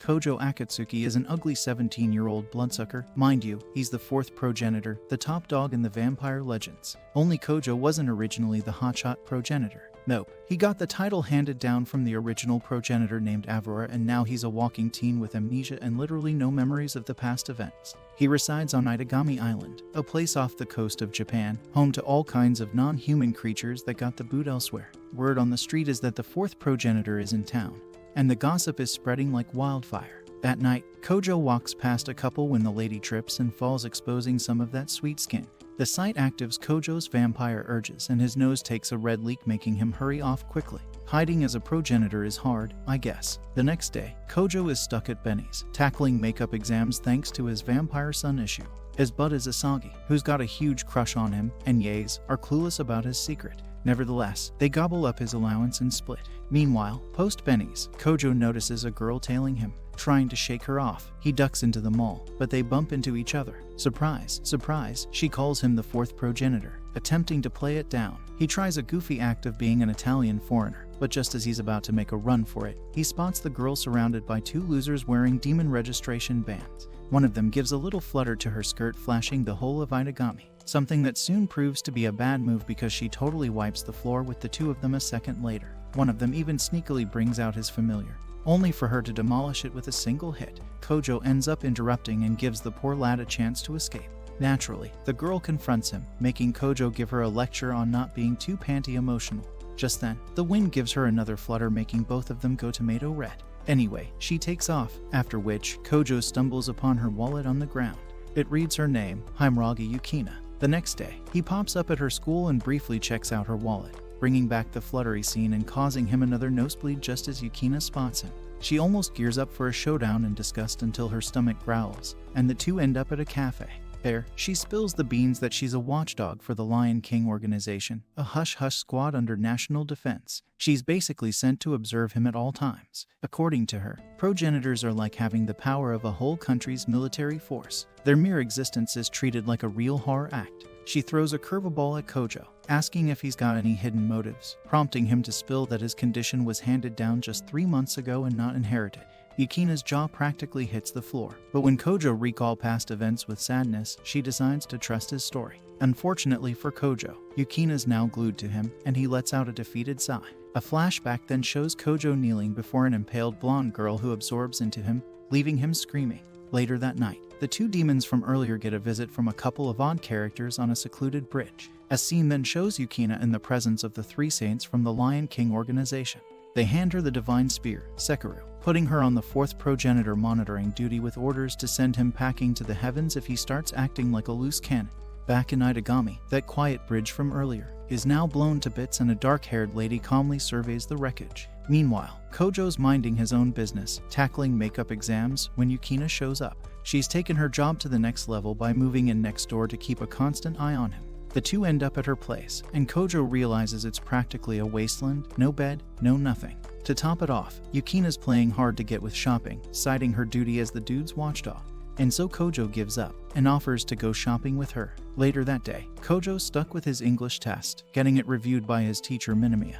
Kojo Akatsuki is an ugly 17-year-old bloodsucker. Mind you, he's the fourth progenitor, the top dog in the vampire legends. Only Kojo wasn't originally the hotshot progenitor. Nope, he got the title handed down from the original progenitor named Aurora, and now he's a walking teen with amnesia and literally no memories of the past events. He resides on Itagami Island, a place off the coast of Japan, home to all kinds of non-human creatures that got the boot elsewhere. Word on the street is that the fourth progenitor is in town, and the gossip is spreading like wildfire. That night, Kojo walks past a couple when the lady trips and falls, exposing some of that sweet skin. The sight activates Kojo's vampire urges, and his nose takes a red leak, making him hurry off quickly. Hiding as a progenitor is hard, I guess. The next day, Kojo is stuck at Benny's, tackling makeup exams thanks to his vampire son issue. His bud is Asagi, who's got a huge crush on him, and Yaes are clueless about his secret. Nevertheless, they gobble up his allowance and split. Meanwhile, post Benny's, Kojo notices a girl tailing him. Trying to shake her off, he ducks into the mall, but they bump into each other. Surprise, surprise, she calls him the fourth progenitor. Attempting to play it down, he tries a goofy act of being an Italian foreigner, but just as he's about to make a run for it, he spots the girl surrounded by two losers wearing demon registration bands. One of them gives a little flutter to her skirt, flashing the whole of Itagami. Something that soon proves to be a bad move because she totally wipes the floor with the two of them a second later. One of them even sneakily brings out his familiar, only for her to demolish it with a single hit. Kojo ends up interrupting and gives the poor lad a chance to escape. Naturally, the girl confronts him, making Kojo give her a lecture on not being too panty emotional. Just then, the wind gives her another flutter, making both of them go tomato red. Anyway, she takes off, after which Kojo stumbles upon her wallet on the ground. It reads her name, Himuragi Yukina. The next day, he pops up at her school and briefly checks out her wallet, bringing back the fluttery scene and causing him another nosebleed just as Yukina spots him. She almost gears up for a showdown in disgust until her stomach growls, and the two end up at a cafe. There, she spills the beans that she's a watchdog for the Lion King organization, a hush-hush squad under national defense. She's basically sent to observe him at all times. According to her, progenitors are like having the power of a whole country's military force. Their mere existence is treated like a real horror act. She throws a curveball at Kojo, asking if he's got any hidden motives, prompting him to spill that his condition was handed down just 3 months ago and not inherited. Yukina's jaw practically hits the floor, but when Kojo recalls past events with sadness, she decides to trust his story. Unfortunately for Kojo, Yukina's now glued to him, and he lets out a defeated sigh. A flashback then shows Kojo kneeling before an impaled blonde girl who absorbs into him, leaving him screaming. Later that night, the two demons from earlier get a visit from a couple of odd characters on a secluded bridge. A scene then shows Yukina in the presence of the three saints from the Lion King organization. They hand her the divine spear, Sekiro, putting her on the fourth progenitor monitoring duty with orders to send him packing to the heavens if he starts acting like a loose cannon. Back in Itagami, that quiet bridge from earlier is now blown to bits, and a dark-haired lady calmly surveys the wreckage. Meanwhile, Kojo's minding his own business, tackling makeup exams, when Yukina shows up. She's taken her job to the next level by moving in next door to keep a constant eye on him. The two end up at her place, and Kojo realizes it's practically a wasteland, no bed, no nothing. To top it off, Yukina's playing hard to get with shopping, citing her duty as the dude's watchdog. And so Kojo gives up and offers to go shopping with her. Later that day, Kojo's stuck with his English test, getting it reviewed by his teacher Minamiya,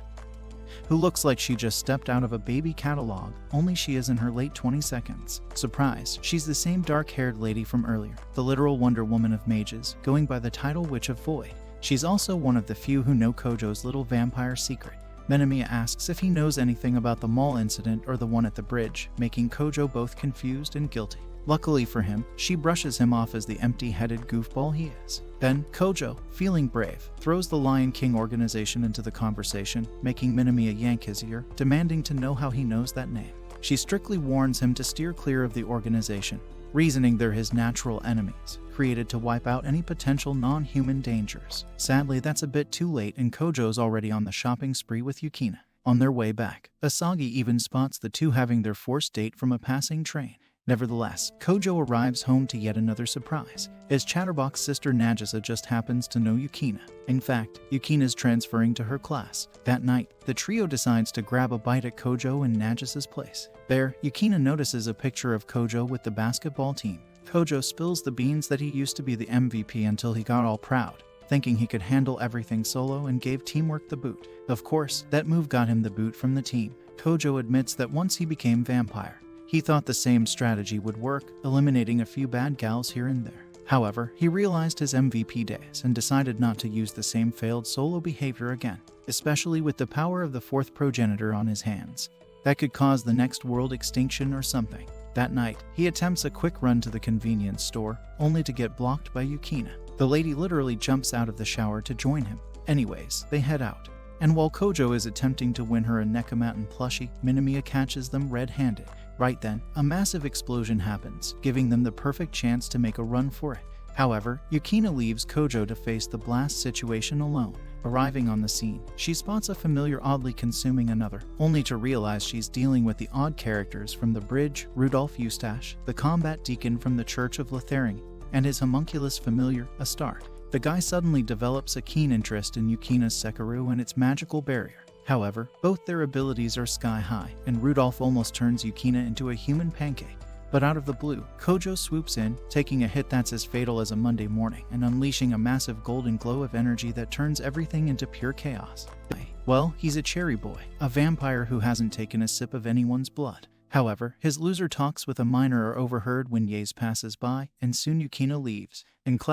who looks like she just stepped out of a baby catalog, only she is in her late 22nd. Surprise, she's the same dark-haired lady from earlier, the literal Wonder Woman of mages, going by the title Witch of Void. She's also one of the few who know Kojo's little vampire secret. Minamiya asks if he knows anything about the mall incident or the one at the bridge, making Kojo both confused and guilty. Luckily for him, she brushes him off as the empty-headed goofball he is. Then, Kojo, feeling brave, throws the Lion King organization into the conversation, making Minamiya yank his ear, demanding to know how he knows that name. She strictly warns him to steer clear of the organization, reasoning they're his natural enemies, created to wipe out any potential non-human dangers. Sadly, that's a bit too late, and Kojo's already on the shopping spree with Yukina. On their way back, Asagi even spots the two having their forced date from a passing train. Nevertheless, Kojo arrives home to yet another surprise, as Chatterbox's sister Nagisa just happens to know Yukina. In fact, Yukina's transferring to her class. That night, the trio decides to grab a bite at Kojo and Nagisa's place. There, Yukina notices a picture of Kojo with the basketball team. Kojo spills the beans that he used to be the MVP until he got all proud, thinking he could handle everything solo, and gave teamwork the boot. Of course, that move got him the boot from the team. Kojo admits that once he became vampire, He thought the same strategy would work, eliminating a few bad gals here and there. However, he realized his MVP days and decided not to use the same failed solo behavior again, especially with the power of the fourth progenitor on his hands. That could cause the next world extinction or something. That night, he attempts a quick run to the convenience store, only to get blocked by Yukina. The lady literally jumps out of the shower to join him. Anyways, they head out. And while Kojo is attempting to win her a Nekomaten plushie, Minamiya catches them red-handed. Right then, a massive explosion happens, giving them the perfect chance to make a run for it. However, Yukina leaves Kojo to face the blast situation alone. Arriving on the scene, she spots a familiar oddly consuming another, only to realize she's dealing with the odd characters from the bridge, Rudolph Eustache, the combat deacon from the Church of Lotharing, and his homunculus familiar, Astarte. The guy suddenly develops a keen interest in Yukina's Sekiryu and its magical barrier. However, both their abilities are sky high, and Rudolph almost turns Yukina into a human pancake. But out of the blue, Kojo swoops in, taking a hit that's as fatal as a Monday morning and unleashing a massive golden glow of energy that turns everything into pure chaos. Well, he's a cherry boy, a vampire who hasn't taken a sip of anyone's blood. However, his loser talks with a minor are overheard when Yaze passes by, and soon Yukina leaves,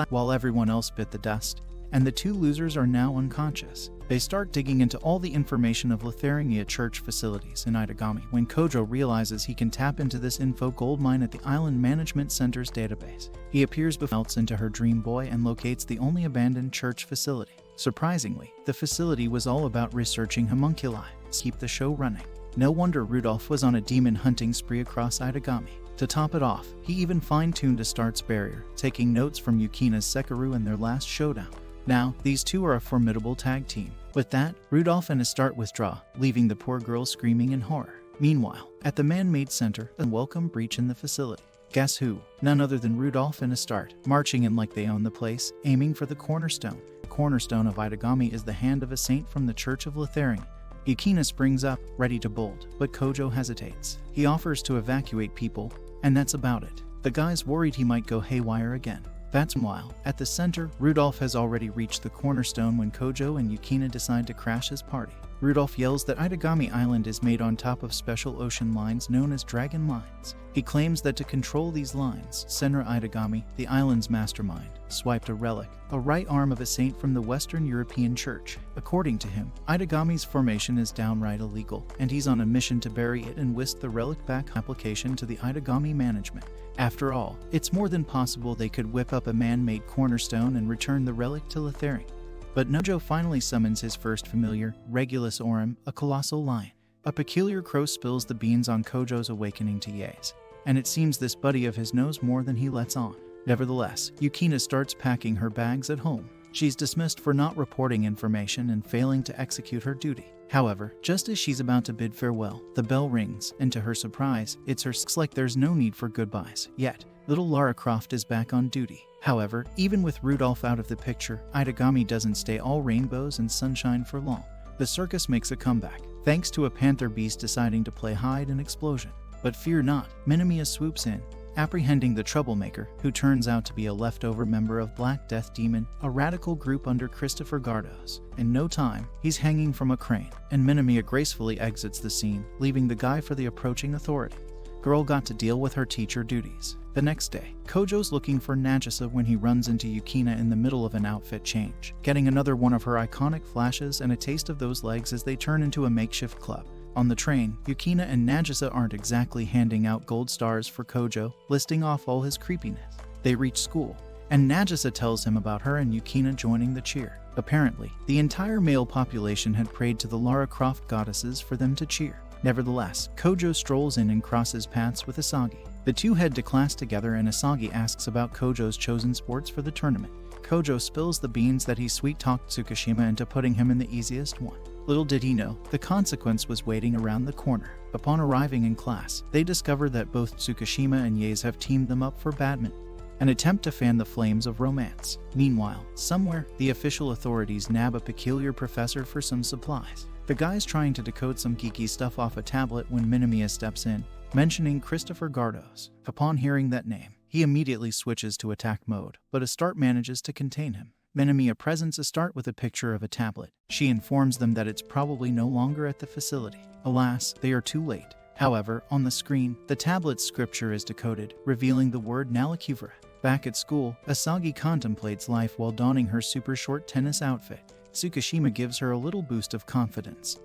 while everyone else bit the dust. And the two losers are now unconscious. They start digging into all the information of Lotharingia church facilities in Itagami when Kojo realizes he can tap into this info goldmine at the Island Management Center's database. He appears melts into her dream boy and locates the only abandoned church facility. Surprisingly, the facility was all about researching homunculi to keep the show running. No wonder Rudolph was on a demon hunting spree across Itagami. To top it off, he even fine-tuned Astarte's barrier, taking notes from Yukina's Sekiryu in their last showdown. Now, these two are a formidable tag team. With that, Rudolph and Astarte withdraw, leaving the poor girl screaming in horror. Meanwhile, at the man-made center, a welcome breach in the facility. Guess who? None other than Rudolph and Astarte, marching in like they own the place, aiming for the cornerstone. The cornerstone of Itagami is the hand of a saint from the Church of Lotharing. Yukina springs up, ready to bolt, but Kojo hesitates. He offers to evacuate people, and that's about it. The guy's worried he might go haywire again. That's while, at the center, Rudolph has already reached the cornerstone when Kojo and Yukina decide to crash his party. Rudolph yells that Itagami Island is made on top of special ocean lines known as dragon lines. He claims that to control these lines, Senra Itagami, the island's mastermind, swiped a relic, a right arm of a saint from the Western European Church. According to him, Itagami's formation is downright illegal, and he's on a mission to bury it and whisk the relic back application to the Itagami management. After all, it's more than possible they could whip up a man-made cornerstone and return the relic to Lotharing. But Kojo finally summons his first familiar, Regulus Aurum, a colossal lion. A peculiar crow spills the beans on Kojo's awakening to Yaze, and it seems this buddy of his knows more than he lets on. Nevertheless, Yukina starts packing her bags at home. She's dismissed for not reporting information and failing to execute her duty. However, just as she's about to bid farewell, the bell rings, and to her surprise, it's her like there's no need for goodbyes. Yet, little Lara Croft is back on duty. However, even with Rudolph out of the picture, Itagami doesn't stay all rainbows and sunshine for long. The circus makes a comeback, thanks to a panther beast deciding to play hide and explosion. But fear not, Minamiya swoops in, apprehending the troublemaker, who turns out to be a leftover member of Black Death Demon, a radical group under Christopher Gardos. In no time, he's hanging from a crane, and Minamiya gracefully exits the scene, leaving the guy for the approaching authority. Girl got to deal with her teacher duties. The next day, Kojo's looking for Nagisa when he runs into Yukina in the middle of an outfit change, getting another one of her iconic flashes and a taste of those legs as they turn into a makeshift club. On the train, Yukina and Nagisa aren't exactly handing out gold stars for Kojo, listing off all his creepiness. They reach school, and Nagisa tells him about her and Yukina joining the cheer. Apparently, the entire male population had prayed to the Lara Croft goddesses for them to cheer. Nevertheless, Kojo strolls in and crosses paths with Asagi. The two head to class together and Asagi asks about Kojo's chosen sports for the tournament. Kojo spills the beans that he sweet-talked Tsukishima into putting him in the easiest one. Little did he know, the consequence was waiting around the corner. Upon arriving in class, they discover that both Tsukishima and Yaze have teamed them up for badminton, an attempt to fan the flames of romance. Meanwhile, somewhere, the official authorities nab a peculiar professor for some supplies. The guy's trying to decode some geeky stuff off a tablet when Minamiya steps in, mentioning Christopher Gardos. Upon hearing that name, he immediately switches to attack mode, but Astarte manages to contain him. Minamiya presents Astarte with a picture of a tablet. She informs them that it's probably no longer at the facility. Alas, they are too late. However, on the screen, the tablet's scripture is decoded, revealing the word Nalakuvara. Back at school, Asagi contemplates life while donning her super short tennis outfit. Tsukishima gives her a little boost of confidence,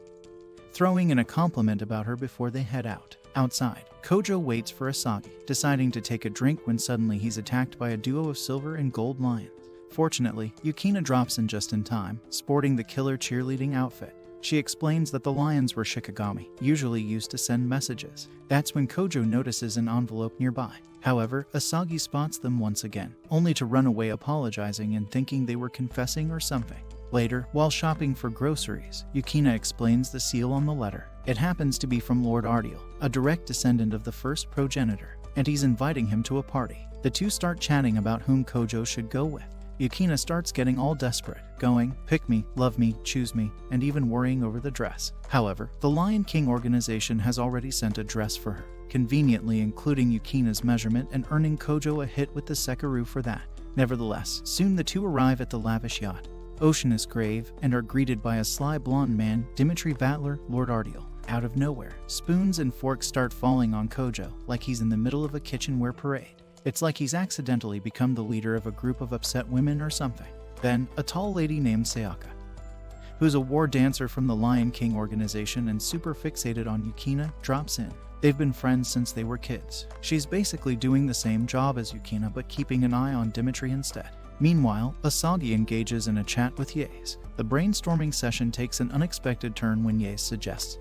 throwing in a compliment about her before they head out. Outside, Kojo waits for Asagi, deciding to take a drink when suddenly he's attacked by a duo of silver and gold lions. Fortunately, Yukina drops in just in time, sporting the killer cheerleading outfit. She explains that the lions were shikigami, usually used to send messages. That's when Kojo notices an envelope nearby. However, Asagi spots them once again, only to run away apologizing and thinking they were confessing or something. Later, while shopping for groceries, Yukina explains the seal on the letter. It happens to be from Lord Ardiel, a direct descendant of the first progenitor, and he's inviting him to a party. The two start chatting about whom Kojo should go with. Yukina starts getting all desperate, going, pick me, love me, choose me, and even worrying over the dress. However, the Lion King organization has already sent a dress for her, conveniently including Yukina's measurement and earning Kojo a hit with the Sekiru for that. Nevertheless, soon the two arrive at the lavish yacht. Ocean is grave and are greeted by a sly blonde man, Dimitri Vatler, Lord Ardiel. Out of nowhere, spoons and forks start falling on Kojo, like he's in the middle of a kitchenware parade. It's like he's accidentally become the leader of a group of upset women or something. Then, a tall lady named Sayaka, who's a war dancer from the Lion King organization and super fixated on Yukina, drops in. They've been friends since they were kids. She's basically doing the same job as Yukina but keeping an eye on Dimitri instead. Meanwhile, Asagi engages in a chat with Yaes. The brainstorming session takes an unexpected turn when Yaes suggests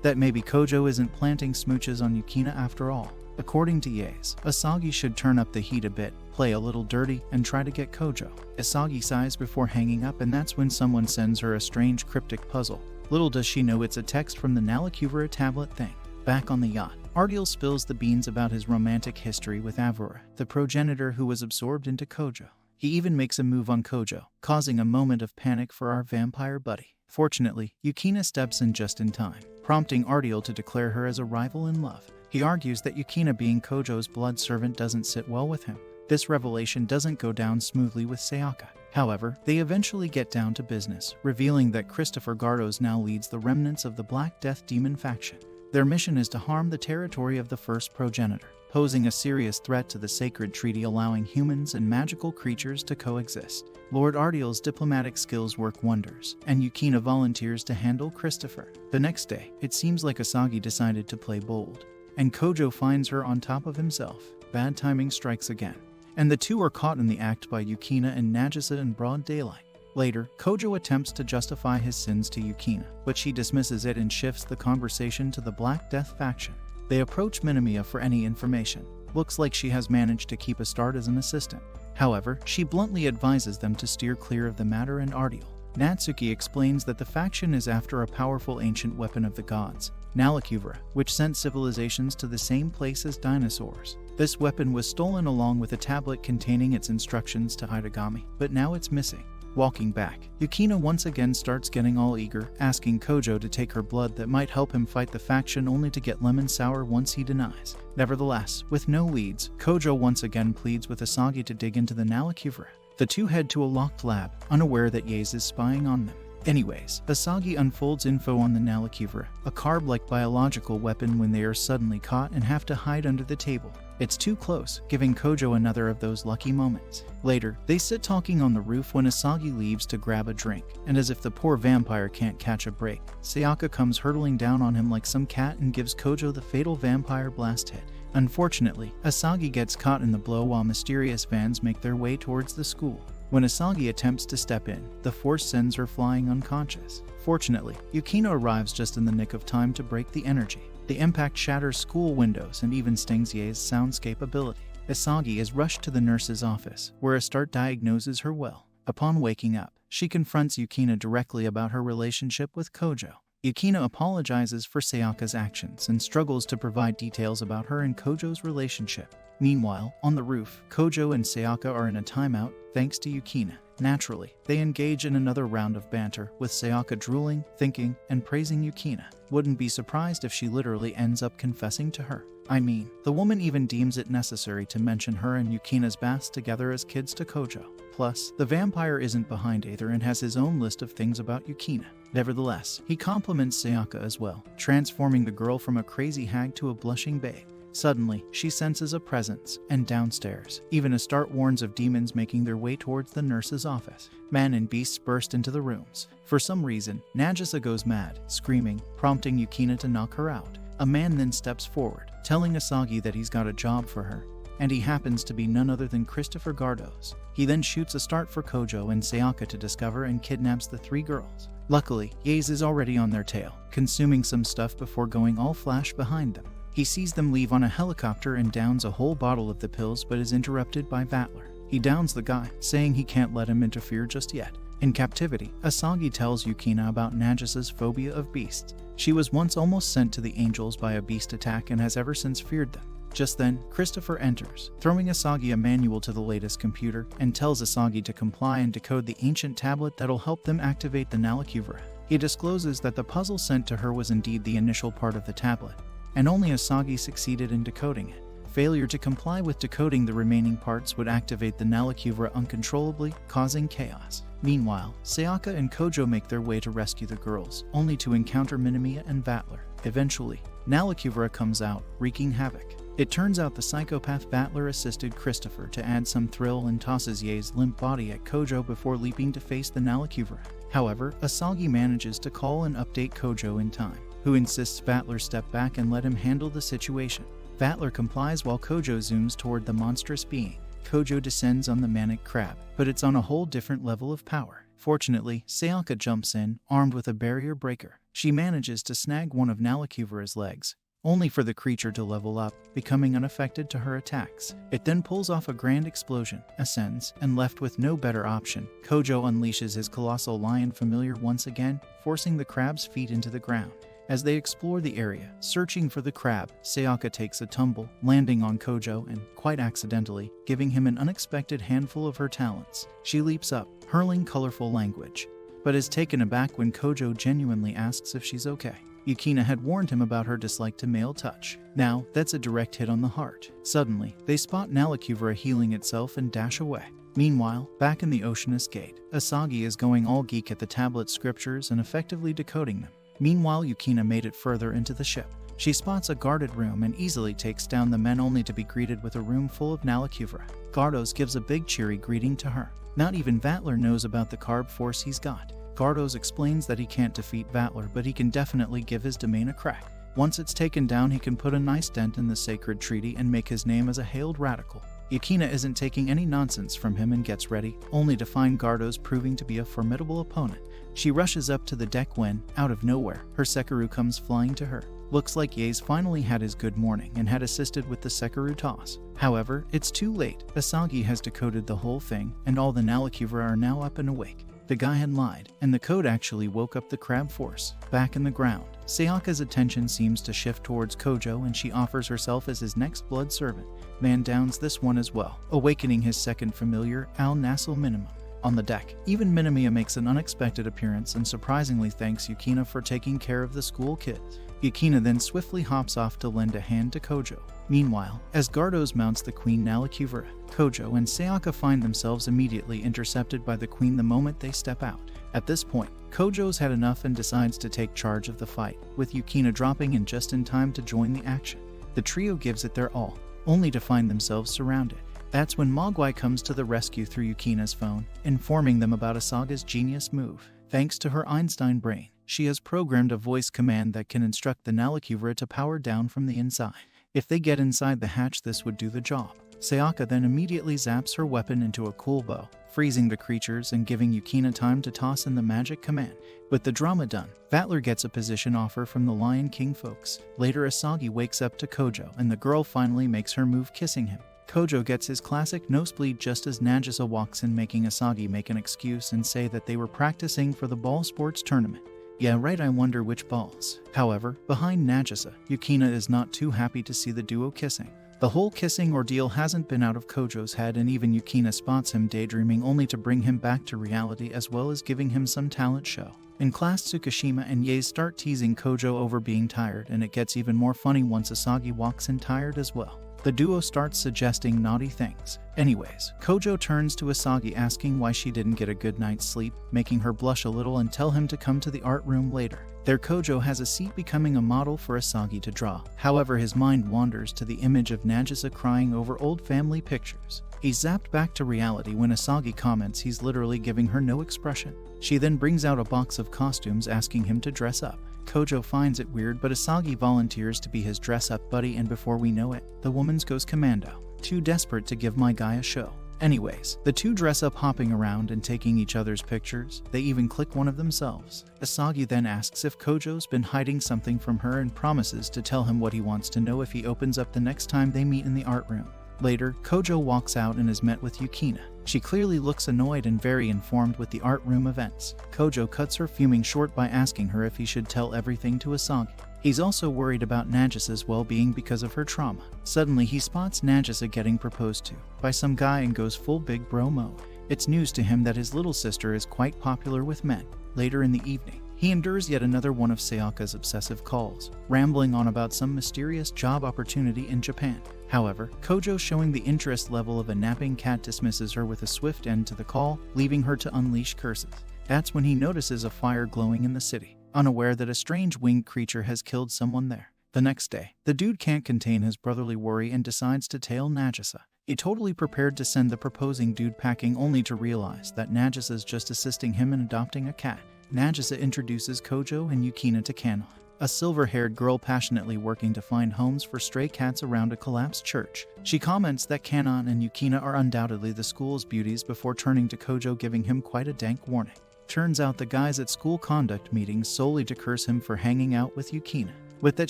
that maybe Kojo isn't planting smooches on Yukina after all. According to Yaes, Asagi should turn up the heat a bit, play a little dirty, and try to get Kojo. Asagi sighs before hanging up, and that's when someone sends her a strange cryptic puzzle. Little does she know it's a text from the Nalakuvara tablet thing. Back on the yacht, Ardiel spills the beans about his romantic history with Avura, the progenitor who was absorbed into Kojo. He even makes a move on Kojo, causing a moment of panic for our vampire buddy. Fortunately, Yukina steps in just in time, prompting Ardiel to declare her as a rival in love. He argues that Yukina being Kojo's blood servant doesn't sit well with him. This revelation doesn't go down smoothly with Sayaka. However, they eventually get down to business, revealing that Christopher Gardos now leads the remnants of the Black Death Demon faction. Their mission is to harm the territory of the first progenitor, posing a serious threat to the sacred treaty allowing humans and magical creatures to coexist. Lord Ardiel's diplomatic skills work wonders, and Yukina volunteers to handle Christopher. The next day, it seems like Asagi decided to play bold, and Kojo finds her on top of himself. Bad timing strikes again, and the two are caught in the act by Yukina and Nagisa in broad daylight. Later, Kojo attempts to justify his sins to Yukina, but she dismisses it and shifts the conversation to the Black Death faction. They approach Minamiya for any information. Looks like she has managed to keep a start as an assistant. However, she bluntly advises them to steer clear of the matter and Ardiel. Natsuki explains that the faction is after a powerful ancient weapon of the gods, Nalakuvara, which sent civilizations to the same place as dinosaurs. This weapon was stolen along with a tablet containing its instructions to Itagami, but now it's missing. Walking back, Yukina once again starts getting all eager, asking Kojo to take her blood that might help him fight the faction, only to get lemon sour once he denies. Nevertheless, with no leads, Kojo once again pleads with Asagi to dig into the Nalakuvara. The two head to a locked lab, unaware that Yaes is spying on them. Anyways, Asagi unfolds info on the Nalakuvara, a carb-like biological weapon, when they are suddenly caught and have to hide under the table. It's too close, giving Kojo another of those lucky moments. Later, they sit talking on the roof when Asagi leaves to grab a drink, and as if the poor vampire can't catch a break, Sayaka comes hurtling down on him like some cat and gives Kojo the fatal vampire blast hit. Unfortunately, Asagi gets caught in the blow while mysterious vans make their way towards the school. When Asagi attempts to step in, the force sends her flying unconscious. Fortunately, Yukina arrives just in the nick of time to break the energy. The impact shatters school windows and even stings Yae's soundscape ability. Asagi is rushed to the nurse's office, where Astarte diagnoses her well. Upon waking up, she confronts Yukina directly about her relationship with Kojo. Yukina apologizes for Sayaka's actions and struggles to provide details about her and Kojo's relationship. Meanwhile, on the roof, Kojo and Sayaka are in a timeout, thanks to Yukina. Naturally, they engage in another round of banter, with Sayaka drooling, thinking, and praising Yukina. Wouldn't be surprised if she literally ends up confessing to her. I mean, the woman even deems it necessary to mention her and Yukina's baths together as kids to Kojo. Plus, the vampire isn't behind either and has his own list of things about Yukina. Nevertheless, he compliments Sayaka as well, transforming the girl from a crazy hag to a blushing babe. Suddenly, she senses a presence, and downstairs, even Astarte warns of demons making their way towards the nurse's office. Man and beasts burst into the rooms. For some reason, Nagisa goes mad, screaming, prompting Yukina to knock her out. A man then steps forward, telling Asagi that he's got a job for her, and he happens to be none other than Christopher Gardos. He then shoots Astarte for Kojo and Sayaka to discover and kidnaps the 3 girls. Luckily, Yaze is already on their tail, consuming some stuff before going all flash behind them. He sees them leave on a helicopter and downs a whole bottle of the pills but is interrupted by Vatler. He downs the guy, saying he can't let him interfere just yet. In captivity, Asagi tells Yukina about Nagisa's phobia of beasts. She was once almost sent to the angels by a beast attack and has ever since feared them. Just then, Christopher enters, throwing Asagi a manual to the latest computer, and tells Asagi to comply and decode the ancient tablet that'll help them activate the Nalakuvra. He discloses that the puzzle sent to her was indeed the initial part of the tablet, and only Asagi succeeded in decoding it. Failure to comply with decoding the remaining parts would activate the Nalakuvra uncontrollably, causing chaos. Meanwhile, Sayaka and Kojo make their way to rescue the girls, only to encounter Minamiya and Vatler. Eventually, Nalakuvra comes out, wreaking havoc. It turns out the psychopath Vatler assisted Christopher to add some thrill and tosses Ye's limp body at Kojo before leaping to face the Nalakuvra. However, Asagi manages to call and update Kojo in time, who insists Vatler step back and let him handle the situation. Vatler complies while Kojo zooms toward the monstrous being. Kojo descends on the manic crab, but it's on a whole different level of power. Fortunately, Sayaka jumps in, armed with a barrier breaker. She manages to snag one of Nalakuvra's legs, only for the creature to level up, becoming unaffected to her attacks. It then pulls off a grand explosion, ascends, and left with no better option, Kojo unleashes his colossal lion familiar once again, forcing the crab's feet into the ground. As they explore the area, searching for the crab, Sayaka takes a tumble, landing on Kojo and, quite accidentally, giving him an unexpected handful of her talents. She leaps up, hurling colorful language, but is taken aback when Kojo genuinely asks if she's okay. Yukina had warned him about her dislike to male touch. Now, that's a direct hit on the heart. Suddenly, they spot Nalakuvra healing itself and dash away. Meanwhile, back in the Oceanus Gate, Asagi is going all geek at the tablet scriptures and effectively decoding them. Meanwhile, Yukina made it further into the ship. She spots a guarded room and easily takes down the men only to be greeted with a room full of Nalakuvra. Gardos gives a big cheery greeting to her. Not even Vatler knows about the carb force he's got. Gardos explains that he can't defeat Vatler, but he can definitely give his domain a crack. Once it's taken down, he can put a nice dent in the sacred treaty and make his name as a hailed radical. Yukina isn't taking any nonsense from him and gets ready, only to find Gardos proving to be a formidable opponent. She rushes up to the deck when, out of nowhere, her Sekiryu comes flying to her. Looks like Yaze finally had his good morning and had assisted with the Sekiryu toss. However, it's too late. Asagi has decoded the whole thing, and all the Nalakuvra are now up and awake. The guy had lied, and the code actually woke up the crab force. Back in the ground, Sayaka's attention seems to shift towards Kojo and she offers herself as his next blood servant. Man downs this one as well, awakening his second familiar, Al Nassel Minimum. On the deck, even Minamiya makes an unexpected appearance and surprisingly thanks Yukina for taking care of the school kids. Yukina then swiftly hops off to lend a hand to Kojo. Meanwhile, as Gardos mounts the Queen Nalakuvra, Kojo and Sayaka find themselves immediately intercepted by the Queen the moment they step out. At this point, Kojo's had enough and decides to take charge of the fight, with Yukina dropping in just in time to join the action. The trio gives it their all, only to find themselves surrounded. That's when Mogwai comes to the rescue through Yukina's phone, informing them about Asaga's genius move. Thanks to her Einstein brain, she has programmed a voice command that can instruct the Nalakuvra to power down from the inside. If they get inside the hatch, this would do the job. Sayaka then immediately zaps her weapon into a cool bow, freezing the creatures and giving Yukina time to toss in the magic command. With the drama done, Vatler gets a position offer from the Lion King folks. Later, Asagi wakes up to Kojo, and the girl finally makes her move, kissing him. Kojo gets his classic nosebleed just as Nagisa walks in, making Asagi make an excuse and say that they were practicing for the ball sports tournament. Yeah, right, I wonder which balls. However, behind Nagisa, Yukina is not too happy to see the duo kissing. The whole kissing ordeal hasn't been out of Kojo's head, and even Yukina spots him daydreaming, only to bring him back to reality as well as giving him some talent show. In class, Tsukishima and Yaze start teasing Kojo over being tired, and it gets even more funny once Asagi walks in tired as well. the duo starts suggesting naughty things. Anyways, Kojo turns to Asagi asking why she didn't get a good night's sleep, making her blush a little and tell him to come to the art room later. There Kojo has a seat becoming a model for Asagi to draw. However, his mind wanders to the image of Nagisa crying over old family pictures. He's zapped back to reality when Asagi comments he's literally giving her no expression. She then brings out a box of costumes asking him to dress up. Kojo finds it weird, but Asagi volunteers to be his dress-up buddy, and before we know it, the woman goes commando. Too desperate to give my guy a show. Anyways, the two dress up hopping around and taking each other's pictures. They even click one of themselves. Asagi then asks if Kojo's been hiding something from her and promises to tell him what he wants to know if he opens up the next time they meet in the art room. Later, Kojo walks out and is met with Yukina. She clearly looks annoyed and very informed with the art room events. Kojo cuts her fuming short by asking her if he should tell everything to Asagi. He's also worried about Nagisa's well-being because of her trauma. Suddenly, he spots Nagisa getting proposed to by some guy and goes full big bro mode. It's news to him that his little sister is quite popular with men. Later in the evening, he endures yet another one of Sayaka's obsessive calls, rambling on about some mysterious job opportunity in Japan. However, Kojo, showing the interest level of a napping cat, dismisses her with a swift end to the call, leaving her to unleash curses. That's when he notices a fire glowing in the city, unaware that a strange winged creature has killed someone there. The next day, the dude can't contain his brotherly worry and decides to tail Nagisa. He totally prepared to send the proposing dude packing, only to realize that Nagisa's just assisting him in adopting a cat. Nagisa introduces Kojo and Yukina to Kanon, a silver-haired girl passionately working to find homes for stray cats around a collapsed church. She comments that Kanon and Yukina are undoubtedly the school's beauties before turning to Kojo, giving him quite a dank warning. Turns out the guys at school conduct meetings solely to curse him for hanging out with Yukina. With that,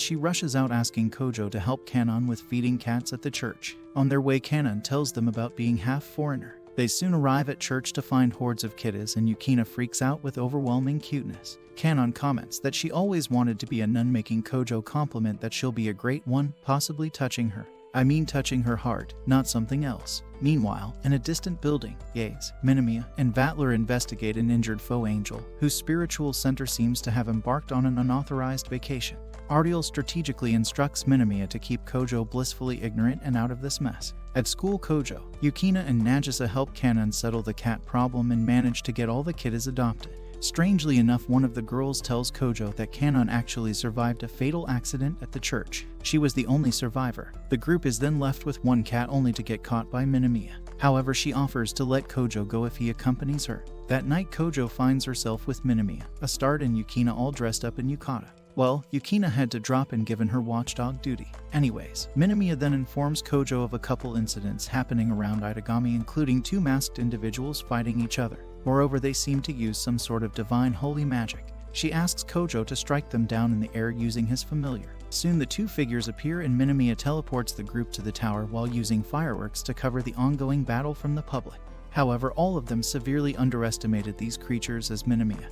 she rushes out asking Kojo to help Kanon with feeding cats at the church. On their way, Kanon tells them about being half foreigner. They soon arrive at church to find hordes of kitties, and Yukina freaks out with overwhelming cuteness. Kanon comments that she always wanted to be a nun, making Kojo compliment that she'll be a great one, possibly touching her. I mean touching her heart, not something else. Meanwhile, in a distant building, Yaze, Minamiya, and Vatler investigate an injured foe angel, whose spiritual center seems to have embarked on an unauthorized vacation. Ardiel strategically instructs Minamiya to keep Kojo blissfully ignorant and out of this mess. At school, Kojo, Yukina, and Nagisa help Kanon settle the cat problem and manage to get all the kitties adopted. Strangely enough, one of the girls tells Kojo that Kanon actually survived a fatal accident at the church. She was the only survivor. The group is then left with one cat, only to get caught by Minamiya. However, she offers to let Kojo go if he accompanies her. That night, Kojo finds herself with Minamiya, Astarte, and Yukina all dressed up in yukata. Well, Yukina had to drop and given her watchdog duty. Anyways, Minamiya then informs Kojo of a couple incidents happening around Itagami, including two masked individuals fighting each other. Moreover, they seem to use some sort of divine holy magic. She asks Kojo to strike them down in the air using his familiar. Soon the two figures appear and Minamiya teleports the group to the tower while using fireworks to cover the ongoing battle from the public. However, all of them severely underestimated these creatures, as Minamiya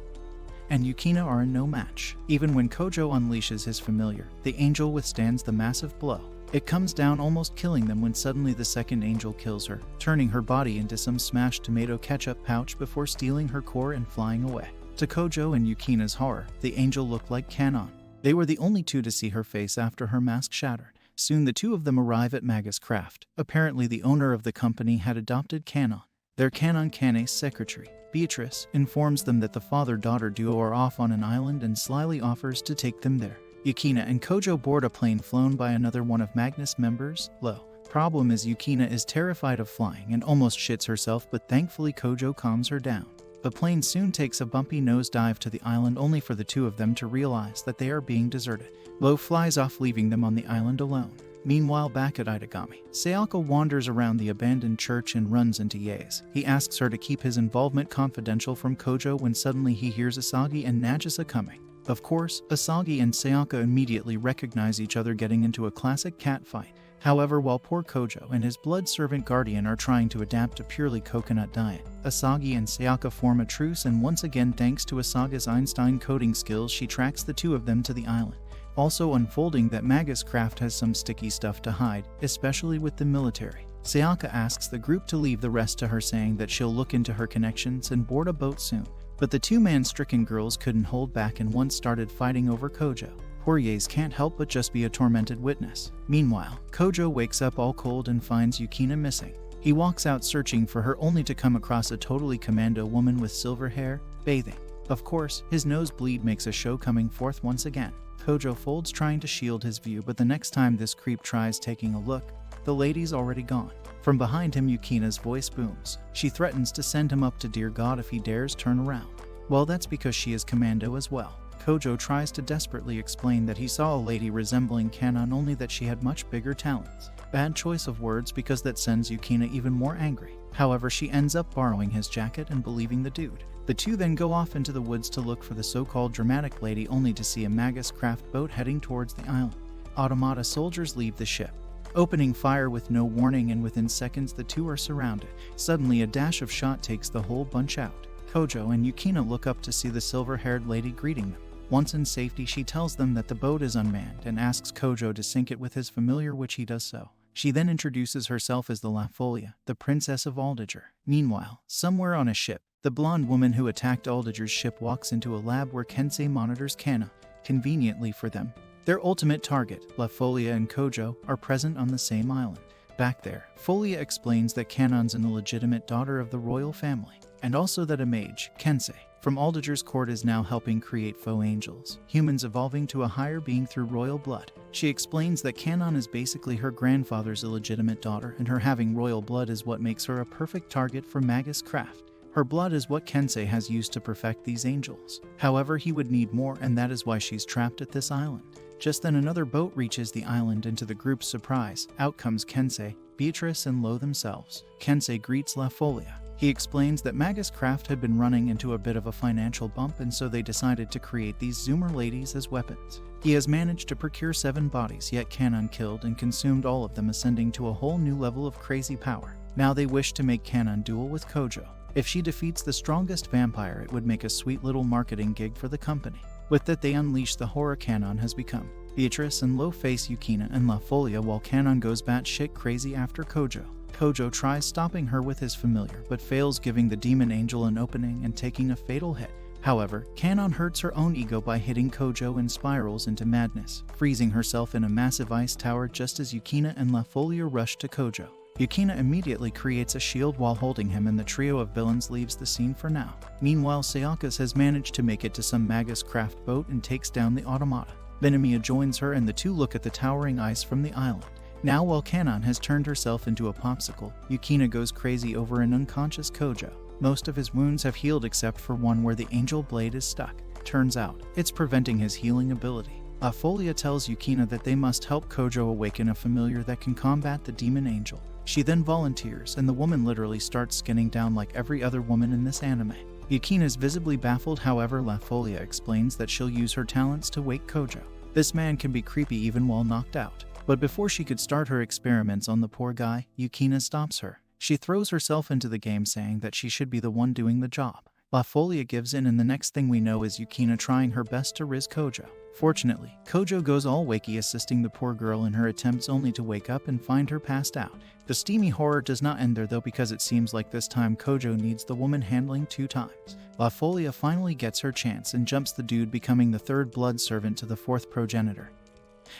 and Yukina are no match. Even when Kojo unleashes his familiar, the angel withstands the massive blow. It comes down, almost killing them, when suddenly the second angel kills her, turning her body into some smashed tomato ketchup pouch before stealing her core and flying away. To Kojo and Yukina's horror, the angel looked like Kanon. They were the only two to see her face after her mask shattered. Soon the two of them arrive at Magus Craft. Apparently the owner of the company had adopted Kanon. Their Kanon Kane's secretary, Beatrice, informs them that the father-daughter duo are off on an island and slyly offers to take them there. Yukina and Kojo board a plane flown by another one of Magnus members, Lo. Problem is, Yukina is terrified of flying and almost shits herself, but thankfully Kojo calms her down. The plane soon takes a bumpy nosedive to the island, only for the two of them to realize that they are being deserted. Lo flies off, leaving them on the island alone. Meanwhile, back at Itagami, Sayaka wanders around the abandoned church and runs into Yaze. He asks her to keep his involvement confidential from Kojo when suddenly he hears Asagi and Nagisa coming. Of course, Asagi and Sayaka immediately recognize each other, getting into a classic cat fight. However, while poor Kojo and his blood servant Guardian are trying to adapt a purely coconut diet, Asagi and Sayaka form a truce, and once again, thanks to Asagi's Einstein coding skills, she tracks the two of them to the island. Also unfolding that Magus Craft has some sticky stuff to hide, especially with the military. Sayaka asks the group to leave the rest to her, saying that she'll look into her connections and board a boat soon. But the two man-stricken girls couldn't hold back and once started fighting over Kojo. Poiriers can't help but just be a tormented witness. Meanwhile, Kojo wakes up all cold and finds Yukina missing. He walks out searching for her only to come across a totally commando woman with silver hair, bathing. Of course, his nosebleed makes a show coming forth once again. Kojo folds trying to shield his view, but the next time this creep tries taking a look, the lady's already gone. From behind him, Yukina's voice booms. She threatens to send him up to dear God if he dares turn around. Well, that's because she is commando as well. Kojo tries to desperately explain that he saw a lady resembling Kanon, only that she had much bigger talons. Bad choice of words because that sends Yukina even more angry. However, she ends up borrowing his jacket and believing the dude. The two then go off into the woods to look for the so-called dramatic lady, only to see a Magus craft boat heading towards the island. Automata soldiers leave the ship, opening fire with no warning, and within seconds the two are surrounded. Suddenly a dash of shot takes the whole bunch out. Kojo and Yukina look up to see the silver-haired lady greeting them. Once in safety, she tells them that the boat is unmanned and asks Kojo to sink it with his familiar, which he does so. She then introduces herself as the La Folia, the princess of Aldiger. Meanwhile, somewhere on a ship, the blonde woman who attacked Aldiger's ship walks into a lab where Kensei monitors Kana. Conveniently for them, their ultimate target, La Folia and Kojo, are present on the same island. Back there, Folia explains that Kanon's an illegitimate daughter of the royal family, and also that a mage, Kensei, from Aldiger's court is now helping create faux angels, humans evolving to a higher being through royal blood. She explains that Kanon is basically her grandfather's illegitimate daughter, and her having royal blood is what makes her a perfect target for Magus craft. Her blood is what Kensei has used to perfect these angels. However, he would need more, and that is why she's trapped at this island. Just then another boat reaches the island, and to the group's surprise, out comes Kensei, Beatrice, and Lo themselves. Kensei greets La Folia. He explains that Magus Craft had been running into a bit of a financial bump, and so they decided to create these Zoomer ladies as weapons. He has managed to procure 7 bodies, yet Kanon killed and consumed all of them, ascending to a whole new level of crazy power. Now they wish to make Kanon duel with Kojo. If she defeats the strongest vampire, it would make a sweet little marketing gig for the company. With that, they unleash the horror Kanon has become. Beatrice and Lo face Yukina and La Folia while Kanon goes batshit crazy after Kojo. Kojo tries stopping her with his familiar, but fails, giving the demon angel an opening and taking a fatal hit. However, Kanon hurts her own ego by hitting Kojo and spirals into madness, freezing herself in a massive ice tower just as Yukina and La Folia rush to Kojo. Yukina immediately creates a shield while holding him, and the trio of villains leaves the scene for now. Meanwhile, Sayakas has managed to make it to some Magus craft boat and takes down the automata. Venomia joins her, and the two look at the towering ice from the island. Now, while Kanon has turned herself into a popsicle, Yukina goes crazy over an unconscious Kojo. Most of his wounds have healed except for one where the angel blade is stuck. Turns out, it's preventing his healing ability. La Folia tells Yukina that they must help Kojo awaken a familiar that can combat the demon angel. She then volunteers, and the woman literally starts skinning down like every other woman in this anime. Yukina is visibly baffled, however La Folia explains that she'll use her talents to wake Kojo. This man can be creepy even while knocked out. But before she could start her experiments on the poor guy, Yukina stops her. She throws herself into the game, saying that she should be the one doing the job. La Folia gives in, and the next thing we know is Yukina trying her best to riz Kojo. Fortunately, Kojo goes all wakey, assisting the poor girl in her attempts, only to wake up and find her passed out. The steamy horror does not end there though, because it seems like this time Kojo needs the woman handling 2 times. La Folia finally gets her chance and jumps the dude, becoming the 3rd blood servant to the 4th progenitor,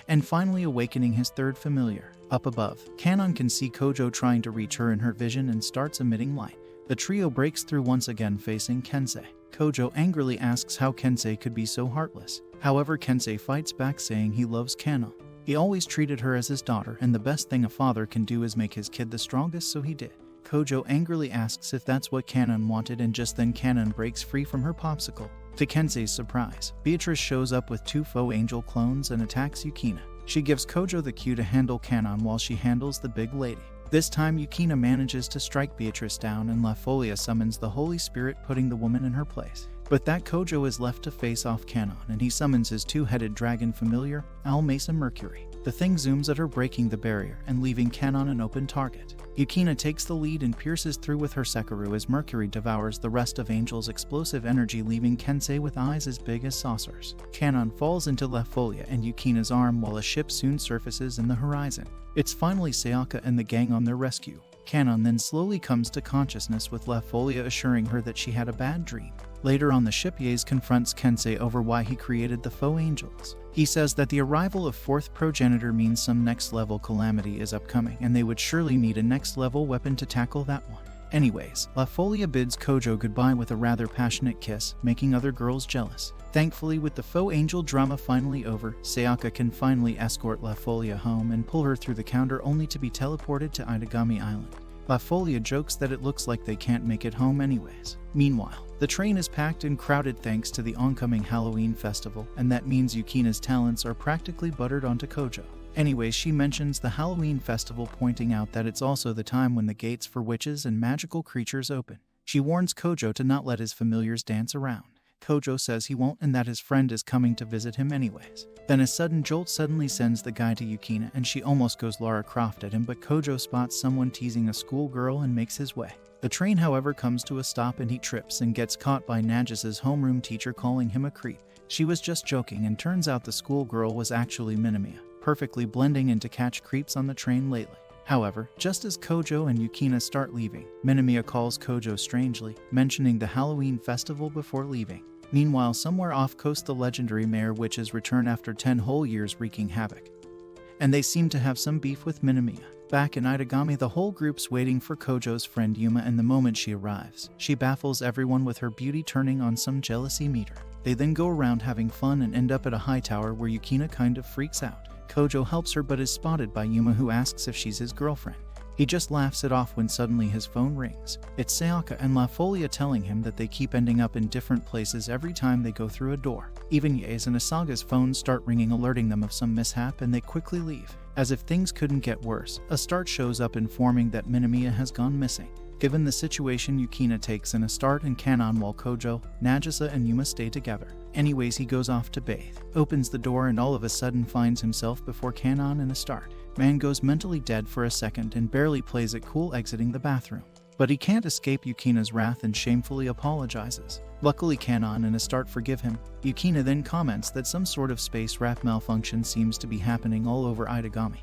and finally awakening his 3rd familiar. Up above, Kanon can see Kojo trying to reach her in her vision and starts emitting light. The trio breaks through once again, facing Kensei. Kojo angrily asks how Kensei could be so heartless. However, Kensei fights back, saying he loves Kanon. He always treated her as his daughter, and the best thing a father can do is make his kid the strongest, so he did. Kojo angrily asks if that's what Kanon wanted, and just then Kanon breaks free from her popsicle. To Kensei's surprise, Beatrice shows up with 2 faux angel clones and attacks Yukina. She gives Kojo the cue to handle Kanon while she handles the big lady. This time Yukina manages to strike Beatrice down, and La Folia summons the Holy Spirit, putting the woman in her place. But that Kojo is left to face off Kanon, and he summons his 2-headed dragon familiar, Almesa Mercury. The thing zooms at her, breaking the barrier and leaving Kanon an open target. Yukina takes the lead and pierces through with her Sekiro as Mercury devours the rest of Angel's explosive energy, leaving Kensei with eyes as big as saucers. Kanon falls into La Folia and Yukina's arm while a ship soon surfaces in the horizon. It's finally Sayaka and the gang on their rescue. Kanon then slowly comes to consciousness, with La Folia assuring her that she had a bad dream. Later on the ship, Yaze confronts Kensei over why he created the faux angels. He says that the arrival of 4th progenitor means some next level calamity is upcoming and they would surely need a next level weapon to tackle that one. Anyways, La Folia bids Kojo goodbye with a rather passionate kiss, making other girls jealous. Thankfully, with the faux angel drama finally over, Sayaka can finally escort La Folia home and pull her through the counter only to be teleported to Itagami Island. La Folia jokes that it looks like they can't make it home anyways. Meanwhile, the train is packed and crowded thanks to the oncoming Halloween festival, and that means Yukina's talents are practically buttered onto Kojo. Anyways, she mentions the Halloween festival, pointing out that it's also the time when the gates for witches and magical creatures open. She warns Kojo to not let his familiars dance around. Kojo says he won't and that his friend is coming to visit him anyways. Then a sudden jolt suddenly sends the guy to Yukina and she almost goes Lara Croft at him, but Kojo spots someone teasing a schoolgirl and makes his way. The train, however, comes to a stop and he trips and gets caught by Nagisa's homeroom teacher calling him a creep. She was just joking, and turns out the schoolgirl was actually Minamiya, perfectly blending in to catch creeps on the train lately. However, just as Kojo and Yukina start leaving, Minamiya calls Kojo strangely, mentioning the Halloween festival before leaving. Meanwhile, somewhere off coast, the legendary Mare Witches return after 10 whole years wreaking havoc, and they seem to have some beef with Minamiya. Back in Itagami, the whole group's waiting for Kojo's friend Yuma, and the moment she arrives, she baffles everyone with her beauty, turning on some jealousy meter. They then go around having fun and end up at a high tower where Yukina kind of freaks out. Kojo helps her but is spotted by Yuma, who asks if she's his girlfriend. He just laughs it off when suddenly his phone rings. It's Sayaka and La Folia telling him that they keep ending up in different places every time they go through a door. Even Yaze and Asaga's phones start ringing, alerting them of some mishap, and they quickly leave. As if things couldn't get worse, Astarte shows up informing that Minamiya has gone missing. Given the situation, Yukina takes in Astarte and Kanon while Kojo, Nagisa and Yuma stay together. Anyways, he goes off to bathe, opens the door and all of a sudden finds himself before Kanon and Astarte. Man goes mentally dead for a second and barely plays it cool exiting the bathroom. But he can't escape Yukina's wrath and shamefully apologizes. Luckily, Kanon and Astarte forgive him. Yukina then comments that some sort of space wrap malfunction seems to be happening all over Itagami,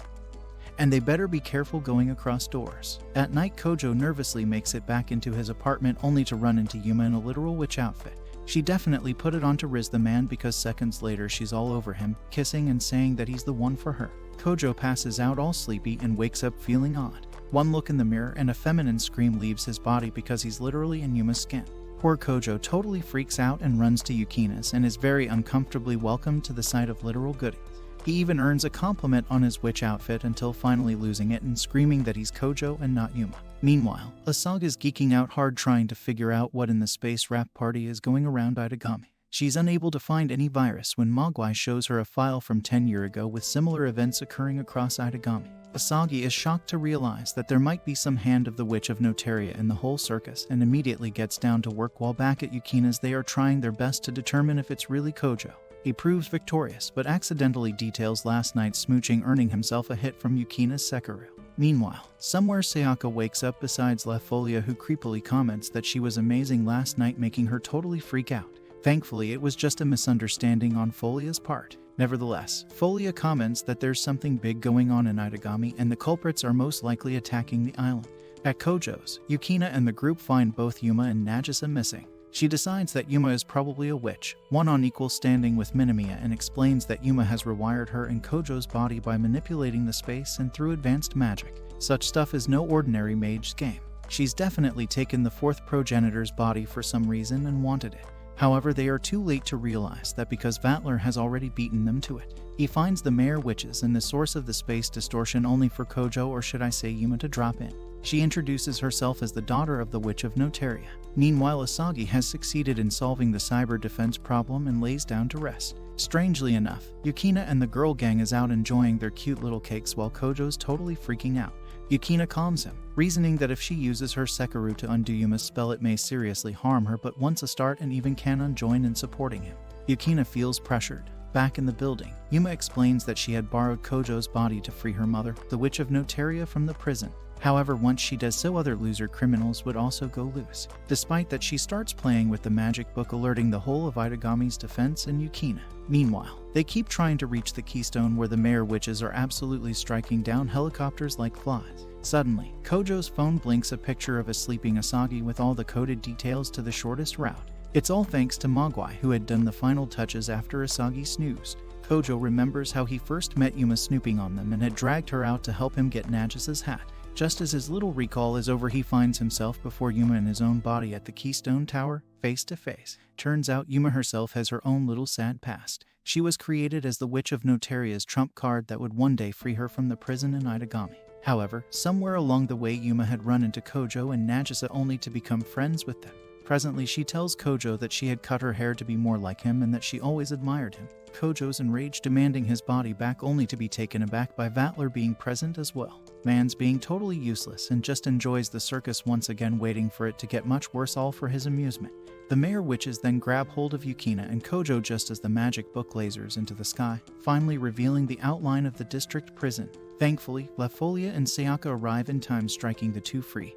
and they better be careful going across doors. At night, Kojo nervously makes it back into his apartment only to run into Yuma in a literal witch outfit. She definitely put it on to Riz the man, because seconds later she's all over him, kissing and saying that he's the one for her. Kojo passes out all sleepy and wakes up feeling odd. One look in the mirror and a feminine scream leaves his body because he's literally in Yuma's skin. Poor Kojo totally freaks out and runs to Yukina's and is very uncomfortably welcomed to the sight of literal goodies. He even earns a compliment on his witch outfit until finally losing it and screaming that he's Kojo and not Yuma. Meanwhile, Asaga's geeking out hard trying to figure out what in the space rap party is going around Itagami. She's unable to find any virus when Mogwai shows her a file from 10 years ago with similar events occurring across Itagami. Asagi is shocked to realize that there might be some hand of the Witch of Notaria in the whole circus and immediately gets down to work, while back at Yukina's they are trying their best to determine if it's really Kojo. He proves victorious but accidentally details last night's smooching, earning himself a hit from Yukina's Sekiro. Meanwhile, somewhere Sayaka wakes up besides La Folia, who creepily comments that she was amazing last night, making her totally freak out. Thankfully, it was just a misunderstanding on Folia's part. Nevertheless, Folia comments that there's something big going on in Itagami and the culprits are most likely attacking the island. At Kojo's, Yukina and the group find both Yuma and Nagisa missing. She decides that Yuma is probably a witch, one on equal standing with Minamiya, and explains that Yuma has rewired her and Kojo's body by manipulating the space and through advanced magic. Such stuff is no ordinary mage's game. She's definitely taken the 4th progenitor's body for some reason and wanted it. However, they are too late to realize that because Vatler has already beaten them to it. He finds the Mare Witches and the source of the space distortion only for Kojo, or should I say Yuma, to drop in. She introduces herself as the daughter of the Witch of Notaria. Meanwhile, Asagi has succeeded in solving the cyber defense problem and lays down to rest. Strangely enough, Yukina and the girl gang is out enjoying their cute little cakes while Kojo's totally freaking out. Yukina calms him, reasoning that if she uses her Sekiro to undo Yuma's spell it may seriously harm her, but once Astarte and even Kanon join in supporting him, Yukina feels pressured. Back in the building, Yuma explains that she had borrowed Kojo's body to free her mother, the Witch of Notaria, from the prison. However, once she does so, other loser criminals would also go loose. Despite that, she starts playing with the magic book, alerting the whole of Itagami's defense and Yukina. Meanwhile, they keep trying to reach the keystone where the Mare Witches are absolutely striking down helicopters like flies. Suddenly, Kojo's phone blinks a picture of a sleeping Asagi with all the coded details to the shortest route. It's all thanks to Mogwai, who had done the final touches after Asagi snoozed. Kojo remembers how he first met Yuma snooping on them and had dragged her out to help him get Nagisa's hat. Just as his little recall is over, he finds himself before Yuma in his own body at the Keystone Tower, face to face. Turns out Yuma herself has her own little sad past. She was created as the Witch of Noteria's trump card that would one day free her from the prison in Itagami. However, somewhere along the way Yuma had run into Kojo and Nagisa only to become friends with them. Presently, she tells Kojo that she had cut her hair to be more like him and that she always admired him. Kojo's enraged, demanding his body back, only to be taken aback by Vatler being present as well. Man's being totally useless and just enjoys the circus once again, waiting for it to get much worse, all for his amusement. The Mayor Witches then grab hold of Yukina and Kojo just as the magic book lasers into the sky, finally revealing the outline of the district prison. Thankfully, Lafolia and Sayaka arrive in time, striking the two free.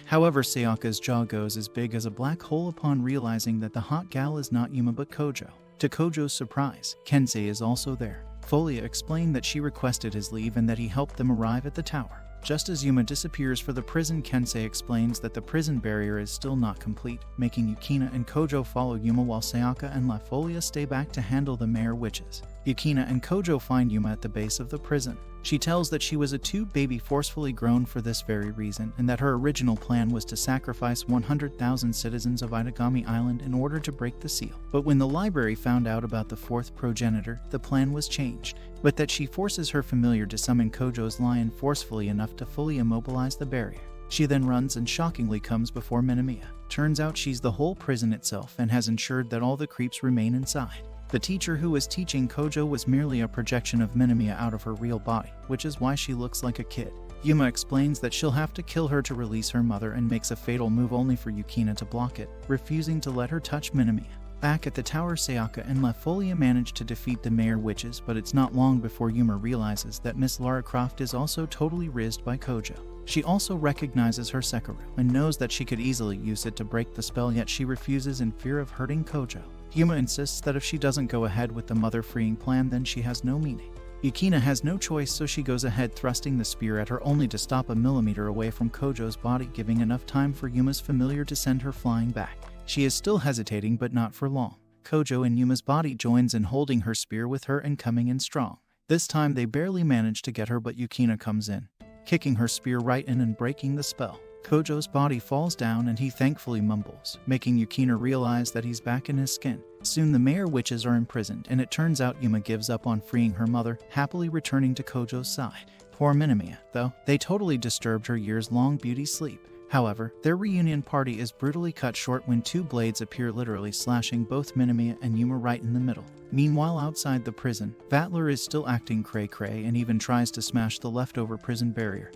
However, Sayaka's jaw goes as big as a black hole upon realizing that the hot gal is not Yuma but Kojo. To Kojo's surprise, Kensei is also there. Folia explained that she requested his leave and that he helped them arrive at the tower. Just as Yuma disappears for the prison, Kensei explains that the prison barrier is still not complete, making Yukina and Kojo follow Yuma while Sayaka and Lafolia stay back to handle the Mayor Witches. Yukina and Kojo find Yuma at the base of the prison. She tells that she was a tube baby forcefully grown for this very reason, and that her original plan was to sacrifice 100,000 citizens of Itagami Island in order to break the seal. But when the library found out about the fourth progenitor, the plan was changed, but that she forces her familiar to summon Kojo's lion forcefully enough to fully immobilize the barrier. She then runs and shockingly comes before Minamiya. Turns out she's the whole prison itself and has ensured that all the creeps remain inside. The teacher who was teaching Kojo was merely a projection of Minamiya out of her real body, which is why she looks like a kid. Yuma explains that she'll have to kill her to release her mother and makes a fatal move only for Yukina to block it, refusing to let her touch Minamiya. Back at the tower, Sayaka and Lafolia manage to defeat the Mayor Witches, but it's not long before Yuma realizes that Miss Lara Croft is also totally rizzed by Kojo. She also recognizes her Sekiro and knows that she could easily use it to break the spell, yet she refuses in fear of hurting Kojo. Yuma insists that if she doesn't go ahead with the mother-freeing plan, then she has no meaning. Yukina has no choice, so she goes ahead, thrusting the spear at her only to stop a millimeter away from Kojo's body, giving enough time for Yuma's familiar to send her flying back. She is still hesitating, but not for long. Kojo in Yuma's body joins in, holding her spear with her and coming in strong. This time they barely manage to get her, but Yukina comes in, kicking her spear right in and breaking the spell. Kojo's body falls down and he thankfully mumbles, making Yukina realize that he's back in his skin. Soon the Mayor Witches are imprisoned, and it turns out Yuma gives up on freeing her mother, happily returning to Kojo's side. Poor Minamiya, though, they totally disturbed her years-long beauty sleep. However, their reunion party is brutally cut short when two blades appear, literally slashing both Minamiya and Yuma right in the middle. Meanwhile, outside the prison, Vatler is still acting cray-cray and even tries to smash the leftover prison barrier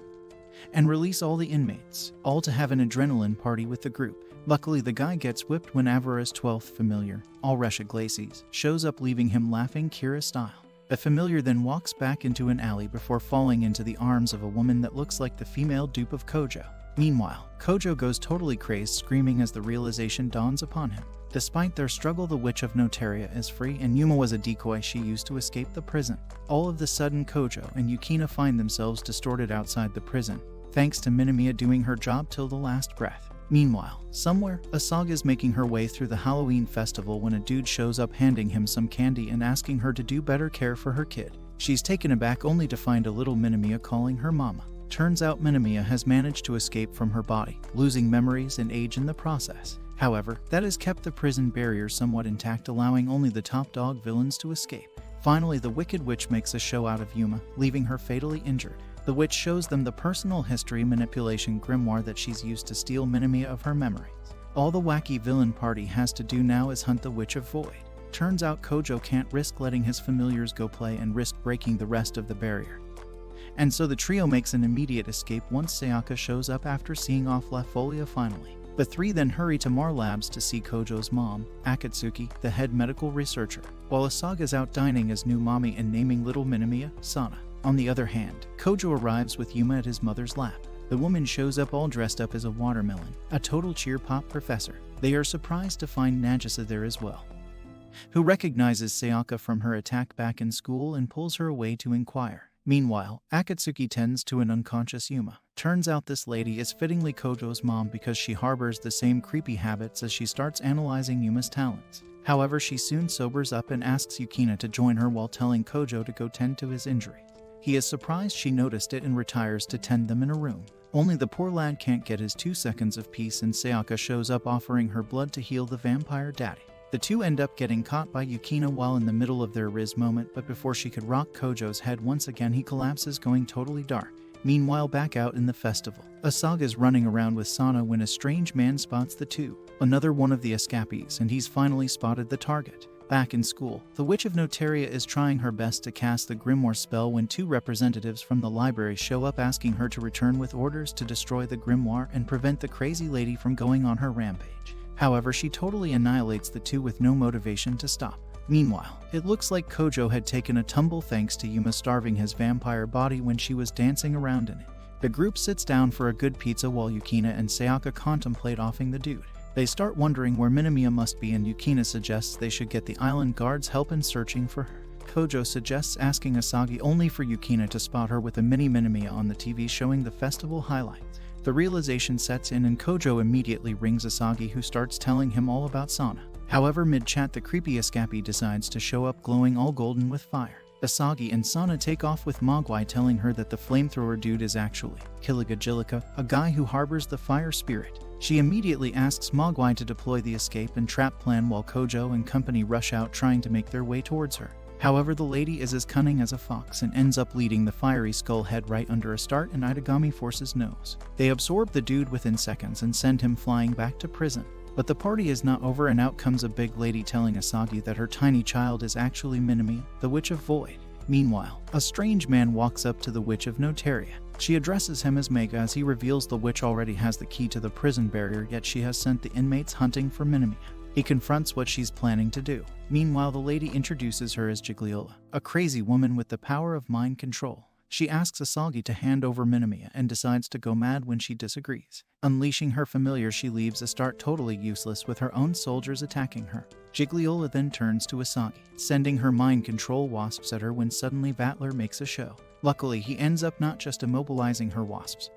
and release all the inmates, all to have an adrenaline party with the group. Luckily, the guy gets whipped when Avara's 12th familiar, Alresha Glacies, shows up, leaving him laughing Kira style. The familiar then walks back into an alley before falling into the arms of a woman that looks like the female dupe of Kojo. Meanwhile, Kojo goes totally crazed, screaming as the realization dawns upon him. Despite their struggle, the Witch of Noteria is free, and Yuma was a decoy she used to escape the prison. All of the sudden, Kojo and Yukina find themselves distorted outside the prison, thanks to Minamiya doing her job till the last breath. Meanwhile, somewhere, Asagi is making her way through the Halloween festival when a dude shows up, handing him some candy and asking her to do better care for her kid. She's taken aback only to find a little Minamiya calling her mama. Turns out Minamiya has managed to escape from her body, losing memories and age in the process. However, that has kept the prison barrier somewhat intact, allowing only the top dog villains to escape. Finally, the Wicked Witch makes a show out of Yuma, leaving her fatally injured. The witch shows them the personal history manipulation grimoire that she's used to steal Minamiya of her memories. All the wacky villain party has to do now is hunt the Witch of Void. Turns out Kojo can't risk letting his familiars go play and risk breaking the rest of the barrier. And so the trio makes an immediate escape once Sayaka shows up after seeing off Lafolia finally. The three then hurry to Mar Labs to see Kojo's mom, Akatsuki, the head medical researcher, while Asaga's out dining as new mommy and naming little Minamiya Sana. On the other hand, Kojo arrives with Yuma at his mother's lap. The woman shows up all dressed up as a watermelon, a total cheer pop professor. They are surprised to find Nagisa there as well, who recognizes Sayaka from her attack back in school and pulls her away to inquire. Meanwhile, Akatsuki tends to an unconscious Yuma. Turns out this lady is fittingly Kojo's mom because she harbors the same creepy habits as she starts analyzing Yuma's talents. However, she soon sobers up and asks Yukina to join her while telling Kojo to go tend to his injury. He is surprised she noticed it and retires to tend them in a room. Only the poor lad can't get his 2 seconds of peace and Sayaka shows up offering her blood to heal the vampire daddy. The two end up getting caught by Yukina while in the middle of their Riz moment, but before she could rock Kojo's head once again he collapses, going totally dark. Meanwhile, back out in the festival, Asaga's running around with Sana when a strange man spots the two, another one of the escapees, and he's finally spotted the target. Back in school, the Witch of Notaria is trying her best to cast the Grimoire spell when 2 representatives from the library show up asking her to return with orders to destroy the Grimoire and prevent the crazy lady from going on her rampage. However, she totally annihilates the two with no motivation to stop. Meanwhile, it looks like Kojo had taken a tumble thanks to Yuma starving his vampire body when she was dancing around in it. The group sits down for a good pizza while Yukina and Sayaka contemplate offing the dude. They start wondering where Minamiya must be, and Yukina suggests they should get the island guards help in searching for her. Kojo suggests asking Asagi, only for Yukina to spot her with a mini Minamiya on the TV showing the festival highlights. The realization sets in and Kojo immediately rings Asagi, who starts telling him all about Sana. However, mid-chat the creepy escapee decides to show up glowing all golden with fire. Asagi and Sana take off with Mogwai telling her that the flamethrower dude is actually Kiliga Jilica, a guy who harbors the fire spirit. She immediately asks Mogwai to deploy the escape and trap plan while Kojo and company rush out trying to make their way towards her. However, the lady is as cunning as a fox and ends up leading the fiery skull head right under a start and Itagami Force's nose. They absorb the dude within seconds and send him flying back to prison. But the party is not over, and out comes a big lady telling Asagi that her tiny child is actually Minamiya, the Witch of Void. Meanwhile, a strange man walks up to the Witch of Notaria. She addresses him as Mega as he reveals the witch already has the key to the prison barrier, yet she has sent the inmates hunting for Minamiya. He confronts what she's planning to do. Meanwhile, the lady introduces her as Gigliola, a crazy woman with the power of mind control. She asks Asagi to hand over Minamiya and decides to go mad when she disagrees. Unleashing her familiar, she leaves Astarte totally useless with her own soldiers attacking her. Gigliola then turns to Asagi, sending her mind control wasps at her when suddenly Vatler makes a show. Luckily, he ends up not just immobilizing her wasps,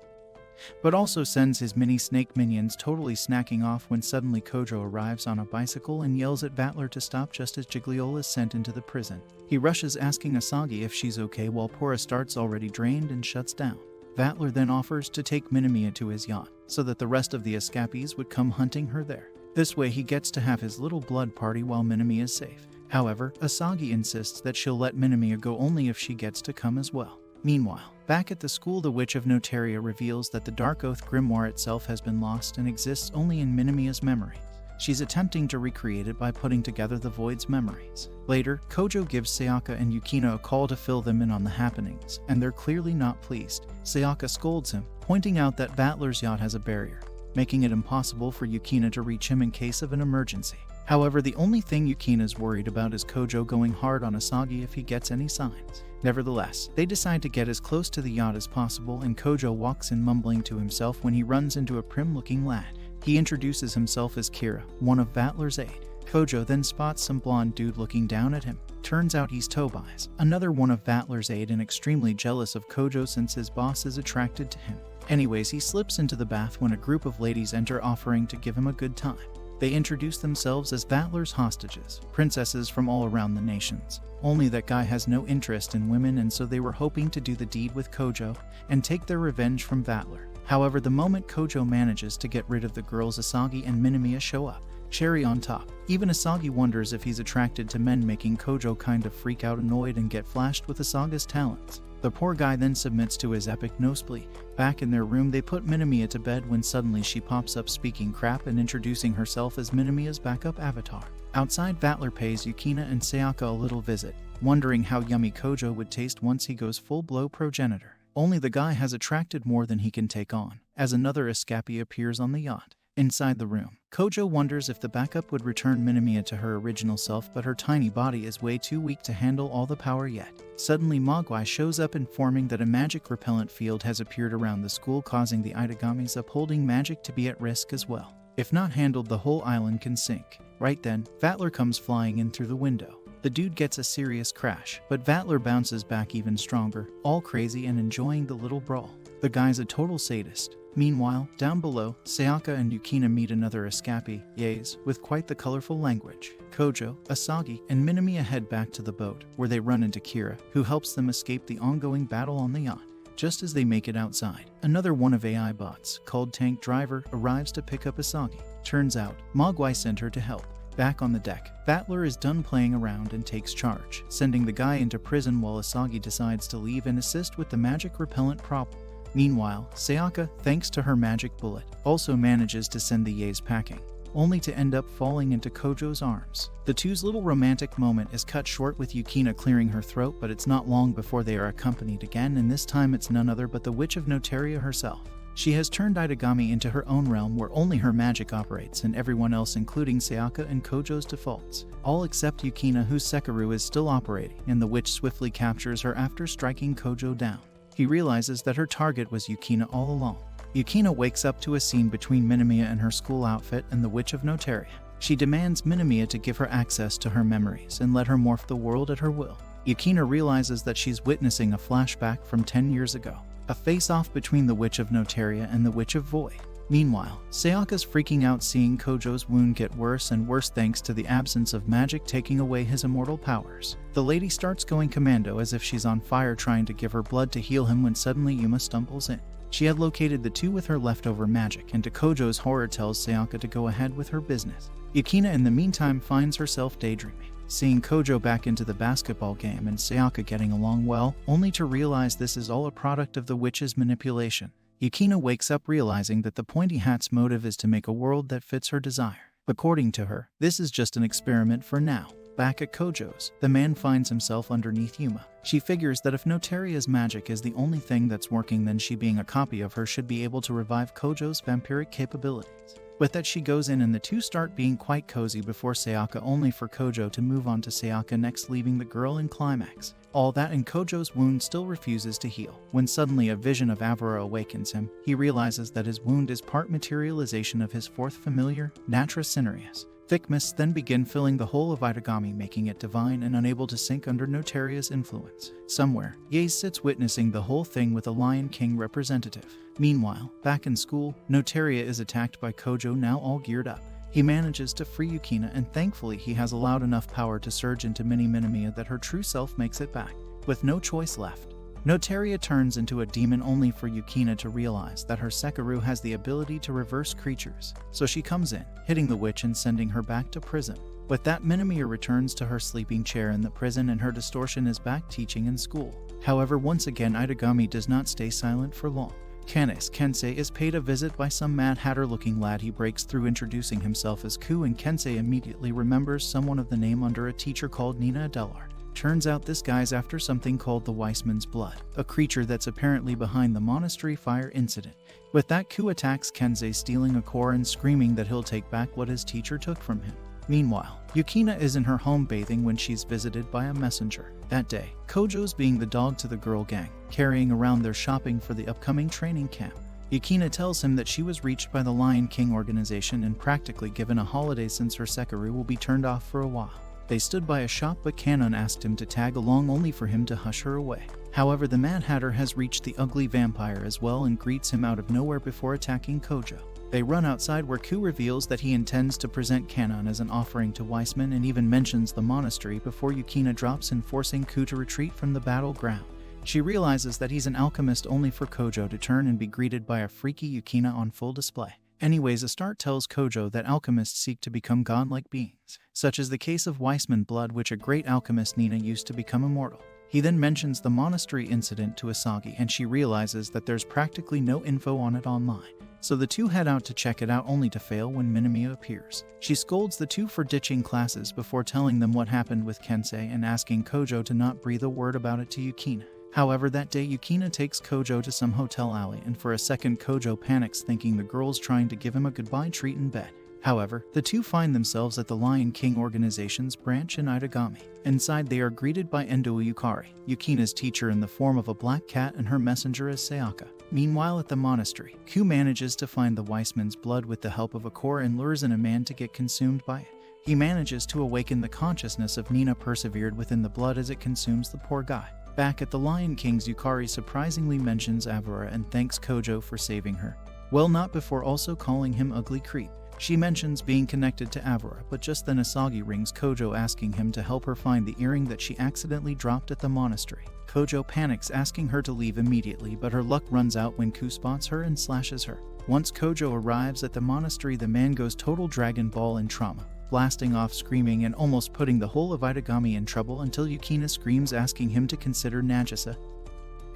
but also sends his mini snake minions totally snacking off when suddenly Kojo arrives on a bicycle and yells at Vatler to stop just as Gigliola is sent into the prison. He rushes asking Asagi if she's okay while poor Astarte's already drained and shuts down. Vatler then offers to take Minamiya to his yacht so that the rest of the escapees would come hunting her there. This way he gets to have his little blood party while Minamiya is safe. However, Asagi insists that she'll let Minamiya go only if she gets to come as well. Meanwhile, back at the school, the Witch of Notaria reveals that the Dark Oath Grimoire itself has been lost and exists only in Minamiya's memory. She's attempting to recreate it by putting together the Void's memories. Later, Kojo gives Sayaka and Yukina a call to fill them in on the happenings, and they're clearly not pleased. Sayaka scolds him, pointing out that Vatler's yacht has a barrier, making it impossible for Yukina to reach him in case of an emergency. However, the only thing Yukina's worried about is Kojo going hard on Asagi if he gets any signs. Nevertheless, they decide to get as close to the yacht as possible, and Kojo walks in mumbling to himself when he runs into a prim-looking lad. He introduces himself as Kira, one of Vatler's aide. Kojo then spots some blonde dude looking down at him. Turns out he's Tobias, another one of Vatler's aide and extremely jealous of Kojo since his boss is attracted to him. Anyways, he slips into the bath when a group of ladies enter offering to give him a good time. They introduce themselves as Vatler's hostages, princesses from all around the nations. Only that guy has no interest in women, and so they were hoping to do the deed with Kojo and take their revenge from Vatler. However, the moment Kojo manages to get rid of the girls, Asagi and Minamiya show up. Cherry on top. Even Asagi wonders if he's attracted to men, making Kojo kind of freak out, annoyed, and get flashed with Asaga's talents. The poor guy then submits to his epic nosebleed. Back in their room, they put Minamiya to bed when suddenly she pops up speaking crap and introducing herself as Minamiya's backup avatar. Outside, Vatler pays Yukina and Sayaka a little visit, wondering how yummy Kojo would taste once he goes full-blow progenitor. Only the guy has attracted more than he can take on, as another escapee appears on the yacht. Inside the room, Kojo wonders if the backup would return Minamiya to her original self, but her tiny body is way too weak to handle all the power yet. Suddenly, Mogwai shows up informing that a magic repellent field has appeared around the school, causing the Itagamis upholding magic to be at risk as well. If not handled, the whole island can sink. Right then, Vatler comes flying in through the window. The dude gets a serious crash, but Vatler bounces back even stronger, all crazy and enjoying the little brawl. The guy's a total sadist. Meanwhile, down below, Sayaka and Yukina meet another escapee, Yaes, with quite the colorful language. Kojo, Asagi, and Minamiya head back to the boat, where they run into Kira, who helps them escape the ongoing battle on the yacht. Just as they make it outside, another one of AI bots, called Tank Driver, arrives to pick up Asagi. Turns out, Mogwai sent her to help. Back on the deck, Vatler is done playing around and takes charge, sending the guy into prison while Asagi decides to leave and assist with the magic repellent problem. Meanwhile, Sayaka, thanks to her magic bullet, also manages to send the Yaes packing, only to end up falling into Kojo's arms. The two's little romantic moment is cut short with Yukina clearing her throat, but it's not long before they are accompanied again, and this time it's none other but the Witch of Notaria herself. She has turned Itagami into her own realm where only her magic operates and everyone else, including Sayaka and Kojo's, defaults. All except Yukina, whose Sekiryu is still operating, and the witch swiftly captures her after striking Kojo down. He realizes that her target was Yukina all along. Yukina wakes up to a scene between Minamiya and her school outfit and the Witch of Notaria. She demands Minamiya to give her access to her memories and let her morph the world at her will. Yukina realizes that she's witnessing a flashback from 10 years ago, a face-off between the Witch of Notaria and the Witch of Void. Meanwhile, Sayaka's freaking out seeing Kojo's wound get worse and worse thanks to the absence of magic taking away his immortal powers. The lady starts going commando as if she's on fire trying to give her blood to heal him when suddenly Yuma stumbles in. She had located the two with her leftover magic, and to Kojo's horror tells Sayaka to go ahead with her business. Yukina in the meantime finds herself daydreaming, seeing Kojo back into the basketball game and Sayaka getting along well, only to realize this is all a product of the witch's manipulation. Yukina wakes up realizing that the pointy hat's motive is to make a world that fits her desire. According to her, this is just an experiment for now. Back at Kojo's, the man finds himself underneath Yuma. She figures that if Notaria's magic is the only thing that's working, then she, being a copy of her, should be able to revive Kojo's vampiric capabilities. With that, she goes in and the two start being quite cozy before Sayaka, only for Kojo to move on to Sayaka next, leaving the girl in climax. All that, and Kojo's wound still refuses to heal. When suddenly a vision of Avara awakens him, he realizes that his wound is part materialization of his fourth familiar, Natra Cinereus. Thick mists then begin filling the whole of Itagami, making it divine and unable to sink under Notaria's influence. Somewhere, Yaes sits witnessing the whole thing with a Lion King representative. Meanwhile, back in school, Notaria is attacked by Kojo, now all geared up. He manages to free Yukina, and thankfully he has allowed enough power to surge into Mini Minamiya that her true self makes it back. With no choice left, Notaria turns into a demon, only for Yukina to realize that her Sekiryu has the ability to reverse creatures. So she comes in, hitting the witch and sending her back to prison. With that, Minamiya returns to her sleeping chair in the prison and her distortion is back teaching in school. However, once again Itagami does not stay silent for long. Kensei is paid a visit by some Mad Hatter-looking lad. He breaks through, introducing himself as Ku, and Kensei immediately remembers someone of the name under a teacher called Nina Adelard. Turns out this guy's after something called the Weissman's Blood, a creature that's apparently behind the monastery fire incident. With that, Ku attacks Kensei, stealing a core and screaming that he'll take back what his teacher took from him. Meanwhile, Yukina is in her home bathing when she's visited by a messenger. That day, Kojo's being the dog to the girl gang, carrying around their shopping for the upcoming training camp. Yukina tells him that she was reached by the Lion King organization and practically given a holiday since her Sekiryu will be turned off for a while. They stood by a shop, but Kanon asked him to tag along, only for him to hush her away. However, the Mad Hatter has reached the ugly vampire as well and greets him out of nowhere before attacking Kojo. They run outside, where Ku reveals that he intends to present Kanon as an offering to Weissman and even mentions the monastery before Yukina drops in, forcing Ku to retreat from the battleground. She realizes that he's an alchemist, only for Kojo to turn and be greeted by a freaky Yukina on full display. Anyways, Astarte tells Kojo that alchemists seek to become godlike beings, such as the case of Weissman Blood, which a great alchemist Nina used to become immortal. He then mentions the monastery incident to Asagi, and she realizes that there's practically no info on it online. So the two head out to check it out, only to fail when Minamiya appears. She scolds the two for ditching classes before telling them what happened with Kensei and asking Kojo to not breathe a word about it to Yukina. However, that day Yukina takes Kojo to some hotel alley, and for a second Kojo panics, thinking the girl's trying to give him a goodbye treat in bed. However, the two find themselves at the Lion King organization's branch in Itagami. Inside, they are greeted by Endo Yukari, Yukina's teacher in the form of a black cat, and her messenger as Sayaka. Meanwhile, at the monastery, Ku manages to find the Weissman's Blood with the help of a core and lures in a man to get consumed by it. He manages to awaken the consciousness of Nina, persevered within the blood as it consumes the poor guy. Back at the Lion King's, Yukari surprisingly mentions Avura and thanks Kojo for saving her. Well, not before also calling him ugly creep. She mentions being connected to Avura, but just then Asagi rings Kojo asking him to help her find the earring that she accidentally dropped at the monastery. Kojo panics, asking her to leave immediately, but her luck runs out when Ku spots her and slashes her. Once Kojo arrives at the monastery, the man goes total Dragon Ball in trauma, blasting off, screaming, and almost putting the whole of Itagami in trouble until Yukina screams, asking him to consider Nagisa,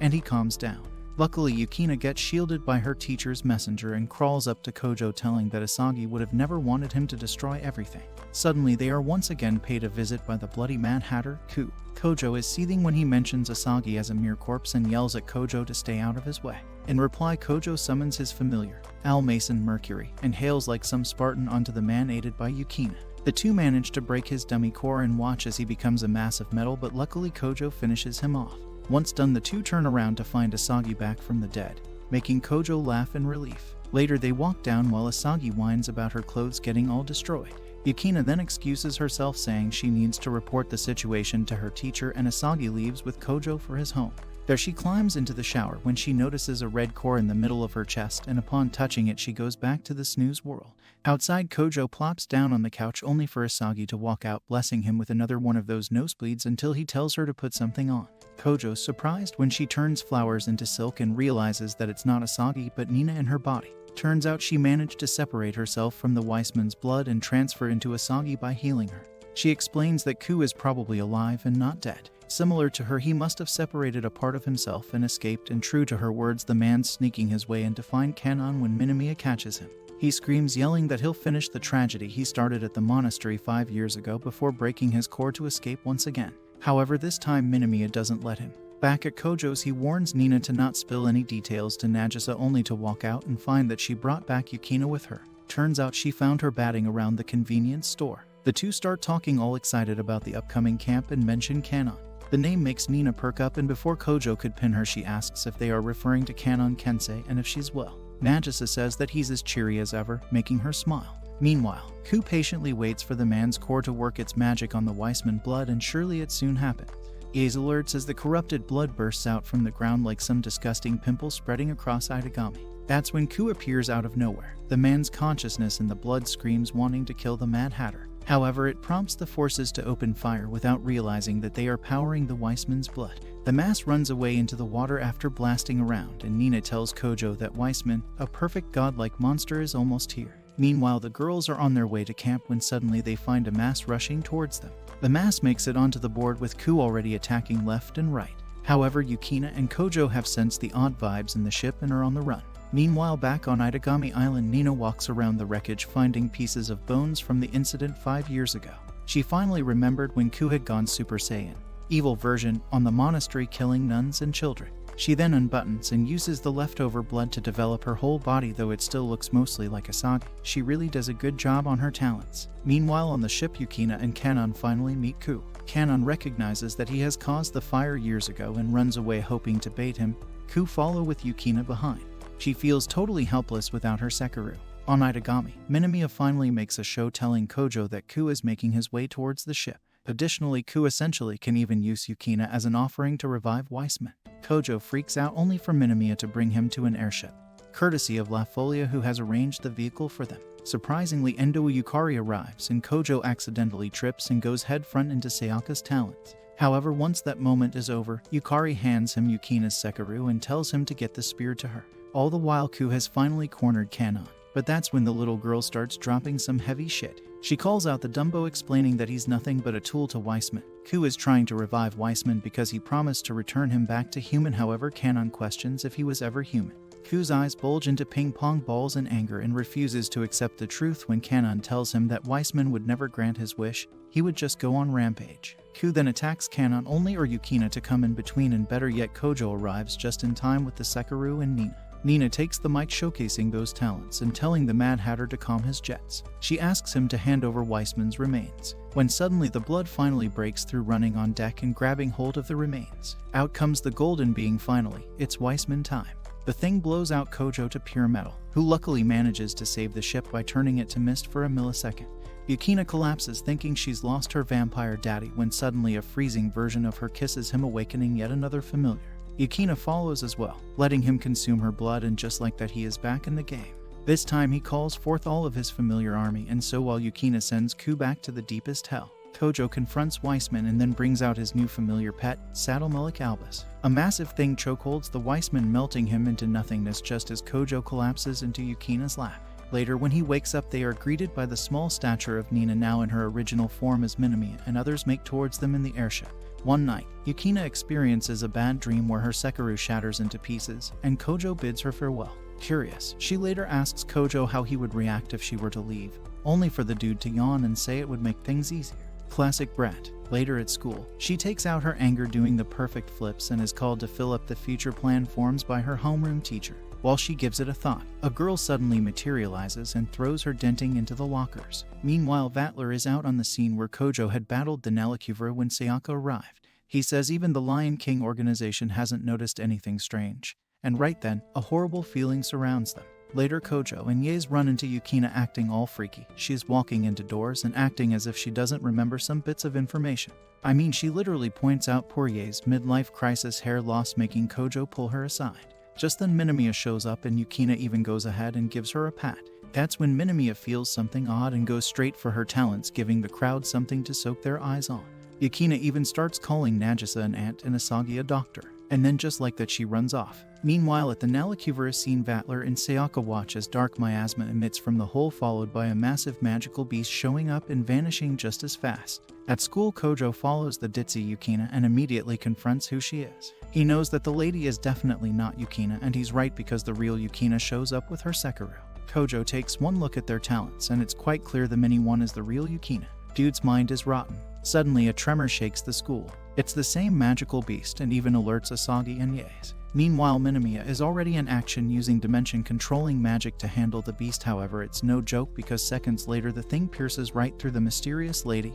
and he calms down. Luckily, Yukina gets shielded by her teacher's messenger and crawls up to Kojo, telling that Asagi would have never wanted him to destroy everything. Suddenly, they are once again paid a visit by the bloody Mad Hatter, Ku. Kojo is seething when he mentions Asagi as a mere corpse and yells at Kojo to stay out of his way. In reply, Kojo summons his familiar, Al-Mason Mercury, and hails like some Spartan onto the man, aided by Yukina. The two manage to break his dummy core and watch as he becomes a mass of metal, but luckily Kojo finishes him off. Once done, the two turn around to find Asagi back from the dead, making Kojo laugh in relief. Later, they walk down while Asagi whines about her clothes getting all destroyed. Yukina then excuses herself, saying she needs to report the situation to her teacher, and Asagi leaves with Kojo for his home. There she climbs into the shower when she notices a red core in the middle of her chest, and upon touching it she goes back to the snooze world. Outside, Kojo plops down on the couch only for Asagi to walk out, blessing him with another one of those nosebleeds until he tells her to put something on. Kojo's surprised when she turns flowers into silk and realizes that it's not Asagi but Nina in her body. Turns out she managed to separate herself from the Weissman's blood and transfer into Asagi by healing her. She explains that Ku is probably alive and not dead. Similar to her, he must have separated a part of himself and escaped, and true to her words, the man's sneaking his way in to find Kanon when Minamiya catches him. He screams, yelling that he'll finish the tragedy he started at the monastery 5 years ago before breaking his core to escape once again. However, this time Minamiya doesn't let him. Back at Kojo's, he warns Nina to not spill any details to Nagisa, only to walk out and find that she brought back Yukina with her. Turns out she found her batting around the convenience store. The two start talking, all excited about the upcoming camp, and mention Kanon. The name makes Nina perk up, and before Kojo could pin her, she asks if they are referring to Kanon Kensei and if she's well. Nagisa says that he's as cheery as ever, making her smile. Meanwhile, Ku patiently waits for the man's core to work its magic on the Weissman blood, and surely it soon happens. Gaze alerts as the corrupted blood bursts out from the ground like some disgusting pimple spreading across Itagami. That's when Ku appears out of nowhere. The man's consciousness in the blood screams, wanting to kill the Mad Hatter. However, it prompts the forces to open fire without realizing that they are powering the Weissman's blood. The mass runs away into the water after blasting around, and Nina tells Kojo that Weissman, a perfect godlike monster, is almost here. Meanwhile, the girls are on their way to camp when suddenly they find a mass rushing towards them. The mass makes it onto the board with Ku already attacking left and right. However, Yukina and Kojo have sensed the odd vibes in the ship and are on the run. Meanwhile, back on Itagami Island, Nina walks around the wreckage, finding pieces of bones from the incident 5 years ago. She finally remembered when Ku had gone Super Saiyan, evil version, on the monastery, killing nuns and children. She then unbuttons and uses the leftover blood to develop her whole body, though it still looks mostly like Asagi. She really does a good job on her talents. Meanwhile, on the ship, Yukina and Kanon finally meet Ku. Kanon recognizes that he has caused the fire years ago and runs away, hoping to bait him. Ku follow with Yukina behind. She feels totally helpless without her Sekiryu. On Itagami, Minamiya finally makes a show, telling Kojo that Ku is making his way towards the ship. Additionally, Ku essentially can even use Yukina as an offering to revive Weissman. Kojo freaks out, only for Minamiya to bring him to an airship, courtesy of La Folia, who has arranged the vehicle for them. Surprisingly, Endo Yukari arrives, and Kojo accidentally trips and goes headfront into Sayaka's talons. However, once that moment is over, Yukari hands him Yukina's Sekiryu and tells him to get the spear to her. All the while, Ku has finally cornered Kanon, but that's when the little girl starts dropping some heavy shit. She calls out the Dumbo, explaining that he's nothing but a tool to Weissman. Ku is trying to revive Weissman because he promised to return him back to human. However, Kanon questions if he was ever human. Ku's eyes bulge into ping-pong balls in anger and refuses to accept the truth when Kanon tells him that Weissman would never grant his wish, he would just go on rampage. Ku then attacks Kanon, only for Yukina to come in between, and better yet, Kojo arrives just in time with the Sekiryu and Nina. Nina takes the mic, showcasing those talents and telling the Mad Hatter to calm his jets. She asks him to hand over Weissman's remains, when suddenly the blood finally breaks through, running on deck and grabbing hold of the remains. Out comes the golden being finally. It's Weissman time. The thing blows out Kojo to pure metal, who luckily manages to save the ship by turning it to mist for a millisecond. Yukina collapses thinking she's lost her vampire daddy when suddenly a freezing version of her kisses him, awakening yet another familiar. Yukina follows as well, letting him consume her blood, and just like that he is back in the game. This time he calls forth all of his familiar army, and so while Yukina sends Ku back to the deepest hell, Kojo confronts Weissman and then brings out his new familiar pet, Saddlemelik Albus. A massive thing chokeholds the Weissman, melting him into nothingness just as Kojo collapses into Yukina's lap. Later, when he wakes up, they are greeted by the small stature of Nina, now in her original form as Minamiya, and others make towards them in the airship. One night, Yukina experiences a bad dream where her Sekiro shatters into pieces, and Kojo bids her farewell. Curious, she later asks Kojo how he would react if she were to leave, only for the dude to yawn and say it would make things easier. Classic brat. Later at school, she takes out her anger doing the perfect flips and is called to fill up the future plan forms by her homeroom teacher. While she gives it a thought, a girl suddenly materializes and throws her denting into the lockers. Meanwhile, Vatler is out on the scene where Kojo had battled the Nellacuvra when Sayaka arrived. He says even the Lion King organization hasn't noticed anything strange. And right then, a horrible feeling surrounds them. Later, Kojo and Yaze run into Yukina acting all freaky. She is walking into doors and acting as if she doesn't remember some bits of information. I mean, she literally points out poor Yaze's midlife crisis hair loss, making Kojo pull her aside. Just then Minamiya shows up and Yukina even goes ahead and gives her a pat. That's when Minamiya feels something odd and goes straight for her talents, giving the crowd something to soak their eyes on. Yukina even starts calling Nagisa an aunt and Asagi a doctor. And then just like that she runs off. Meanwhile, at the Nellacuvra scene, Vatler and Sayaka watch as dark miasma emits from the hole, followed by a massive magical beast showing up and vanishing just as fast. At school, Kojo follows the ditzy Yukina and immediately confronts who she is. He knows that the lady is definitely not Yukina, and he's right because the real Yukina shows up with her Sekiro. Kojo takes one look at their talents and it's quite clear the mini one is the real Yukina. Dude's mind is rotten. Suddenly a tremor shakes the school. It's the same magical beast and even alerts Asagi and Yaze. Meanwhile, Minamiya is already in action using dimension-controlling magic to handle the beast. However, it's no joke because seconds later the thing pierces right through the mysterious lady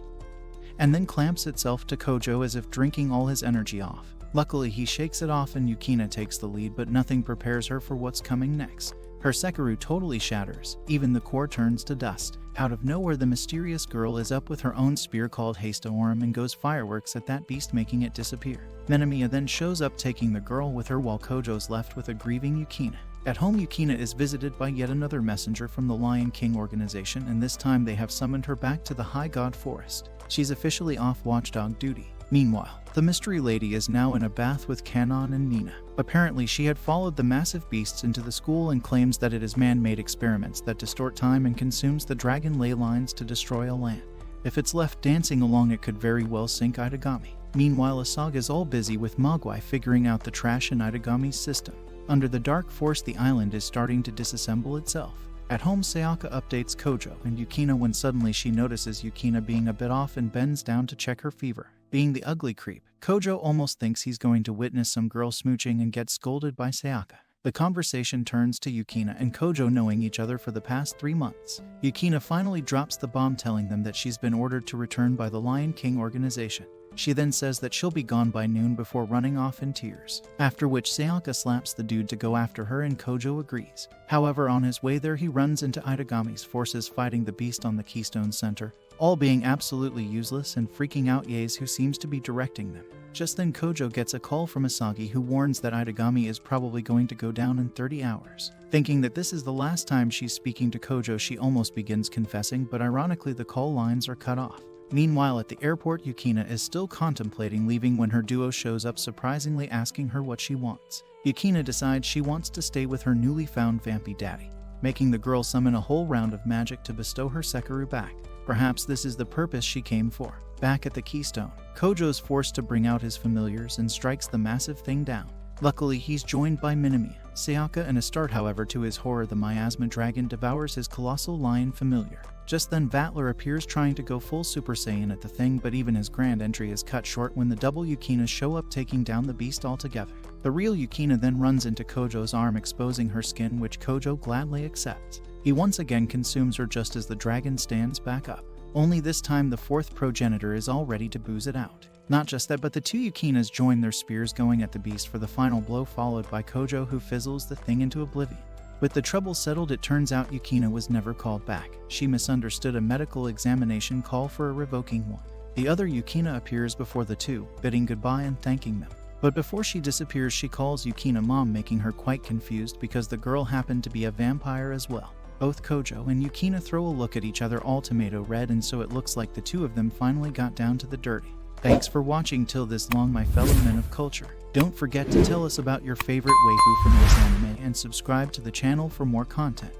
and then clamps itself to Kojo as if drinking all his energy off. Luckily, he shakes it off and Yukina takes the lead, but nothing prepares her for what's coming next. Her Sekiro totally shatters, even the core turns to dust. Out of nowhere, the mysterious girl is up with her own spear called Haste Orim and goes fireworks at that beast, making it disappear. Minamiya then shows up, taking the girl with her while Kojo's left with a grieving Yukina. At home, Yukina is visited by yet another messenger from the Lion King organization, and this time they have summoned her back to the High God Forest. She's officially off watchdog duty. Meanwhile, the mystery lady is now in a bath with Kanon and Nina. Apparently, she had followed the massive beasts into the school and claims that it is man-made experiments that distort time and consumes the dragon ley lines to destroy a land. If it's left dancing along, it could very well sink Itagami. Meanwhile, Asagi is all busy with Mogwai figuring out the trash in Itagami's system. Under the dark force, the island is starting to disassemble itself. At home, Sayaka updates Kojo and Yukina when suddenly she notices Yukina being a bit off and bends down to check her fever. Being the ugly creep, Kojo almost thinks he's going to witness some girl smooching and gets scolded by Sayaka. The conversation turns to Yukina and Kojo knowing each other for the past 3 months. Yukina finally drops the bomb, telling them that she's been ordered to return by the Lion King organization. She then says that she'll be gone by noon before running off in tears, after which Sayaka slaps the dude to go after her and Kojo agrees. However, on his way there he runs into Itagami's forces fighting the beast on the Keystone Center, all being absolutely useless and freaking out Yaze, who seems to be directing them. Just then Kojo gets a call from Asagi, who warns that Itagami is probably going to go down in 30 hours. Thinking that this is the last time she's speaking to Kojo, she almost begins confessing, but ironically the call lines are cut off. Meanwhile, at the airport, Yukina is still contemplating leaving when her duo shows up, surprisingly asking her what she wants. Yukina decides she wants to stay with her newly found vampy daddy, making the girl summon a whole round of magic to bestow her Sekiro back. Perhaps this is the purpose she came for. Back at the Keystone, Kojo's forced to bring out his familiars and strikes the massive thing down. Luckily, he's joined by Minamiya, Sayaka, and Astarte. However, to his horror, the miasma dragon devours his colossal lion familiar. Just then, Vatler appears trying to go full Super Saiyan at the thing, but even his grand entry is cut short when the double Yukinas show up, taking down the beast altogether. The real Yukina then runs into Kojo's arm, exposing her skin, which Kojo gladly accepts. He once again consumes her just as the dragon stands back up. Only this time the fourth progenitor is all ready to booze it out. Not just that, but the two Yukinas join their spears going at the beast for the final blow, followed by Kojo, who fizzles the thing into oblivion. With the trouble settled, it turns out Yukina was never called back. She misunderstood a medical examination call for a revoking one. The other Yukina appears before the two, bidding goodbye and thanking them. But before she disappears, she calls Yukina mom, making her quite confused because the girl happened to be a vampire as well. Both Kojo and Yukina throw a look at each other, all tomato red, and so it looks like the two of them finally got down to the dirty. Thanks for watching till this long, my fellow men of culture. Don't forget to tell us about your favorite waifu from this anime and subscribe to the channel for more content.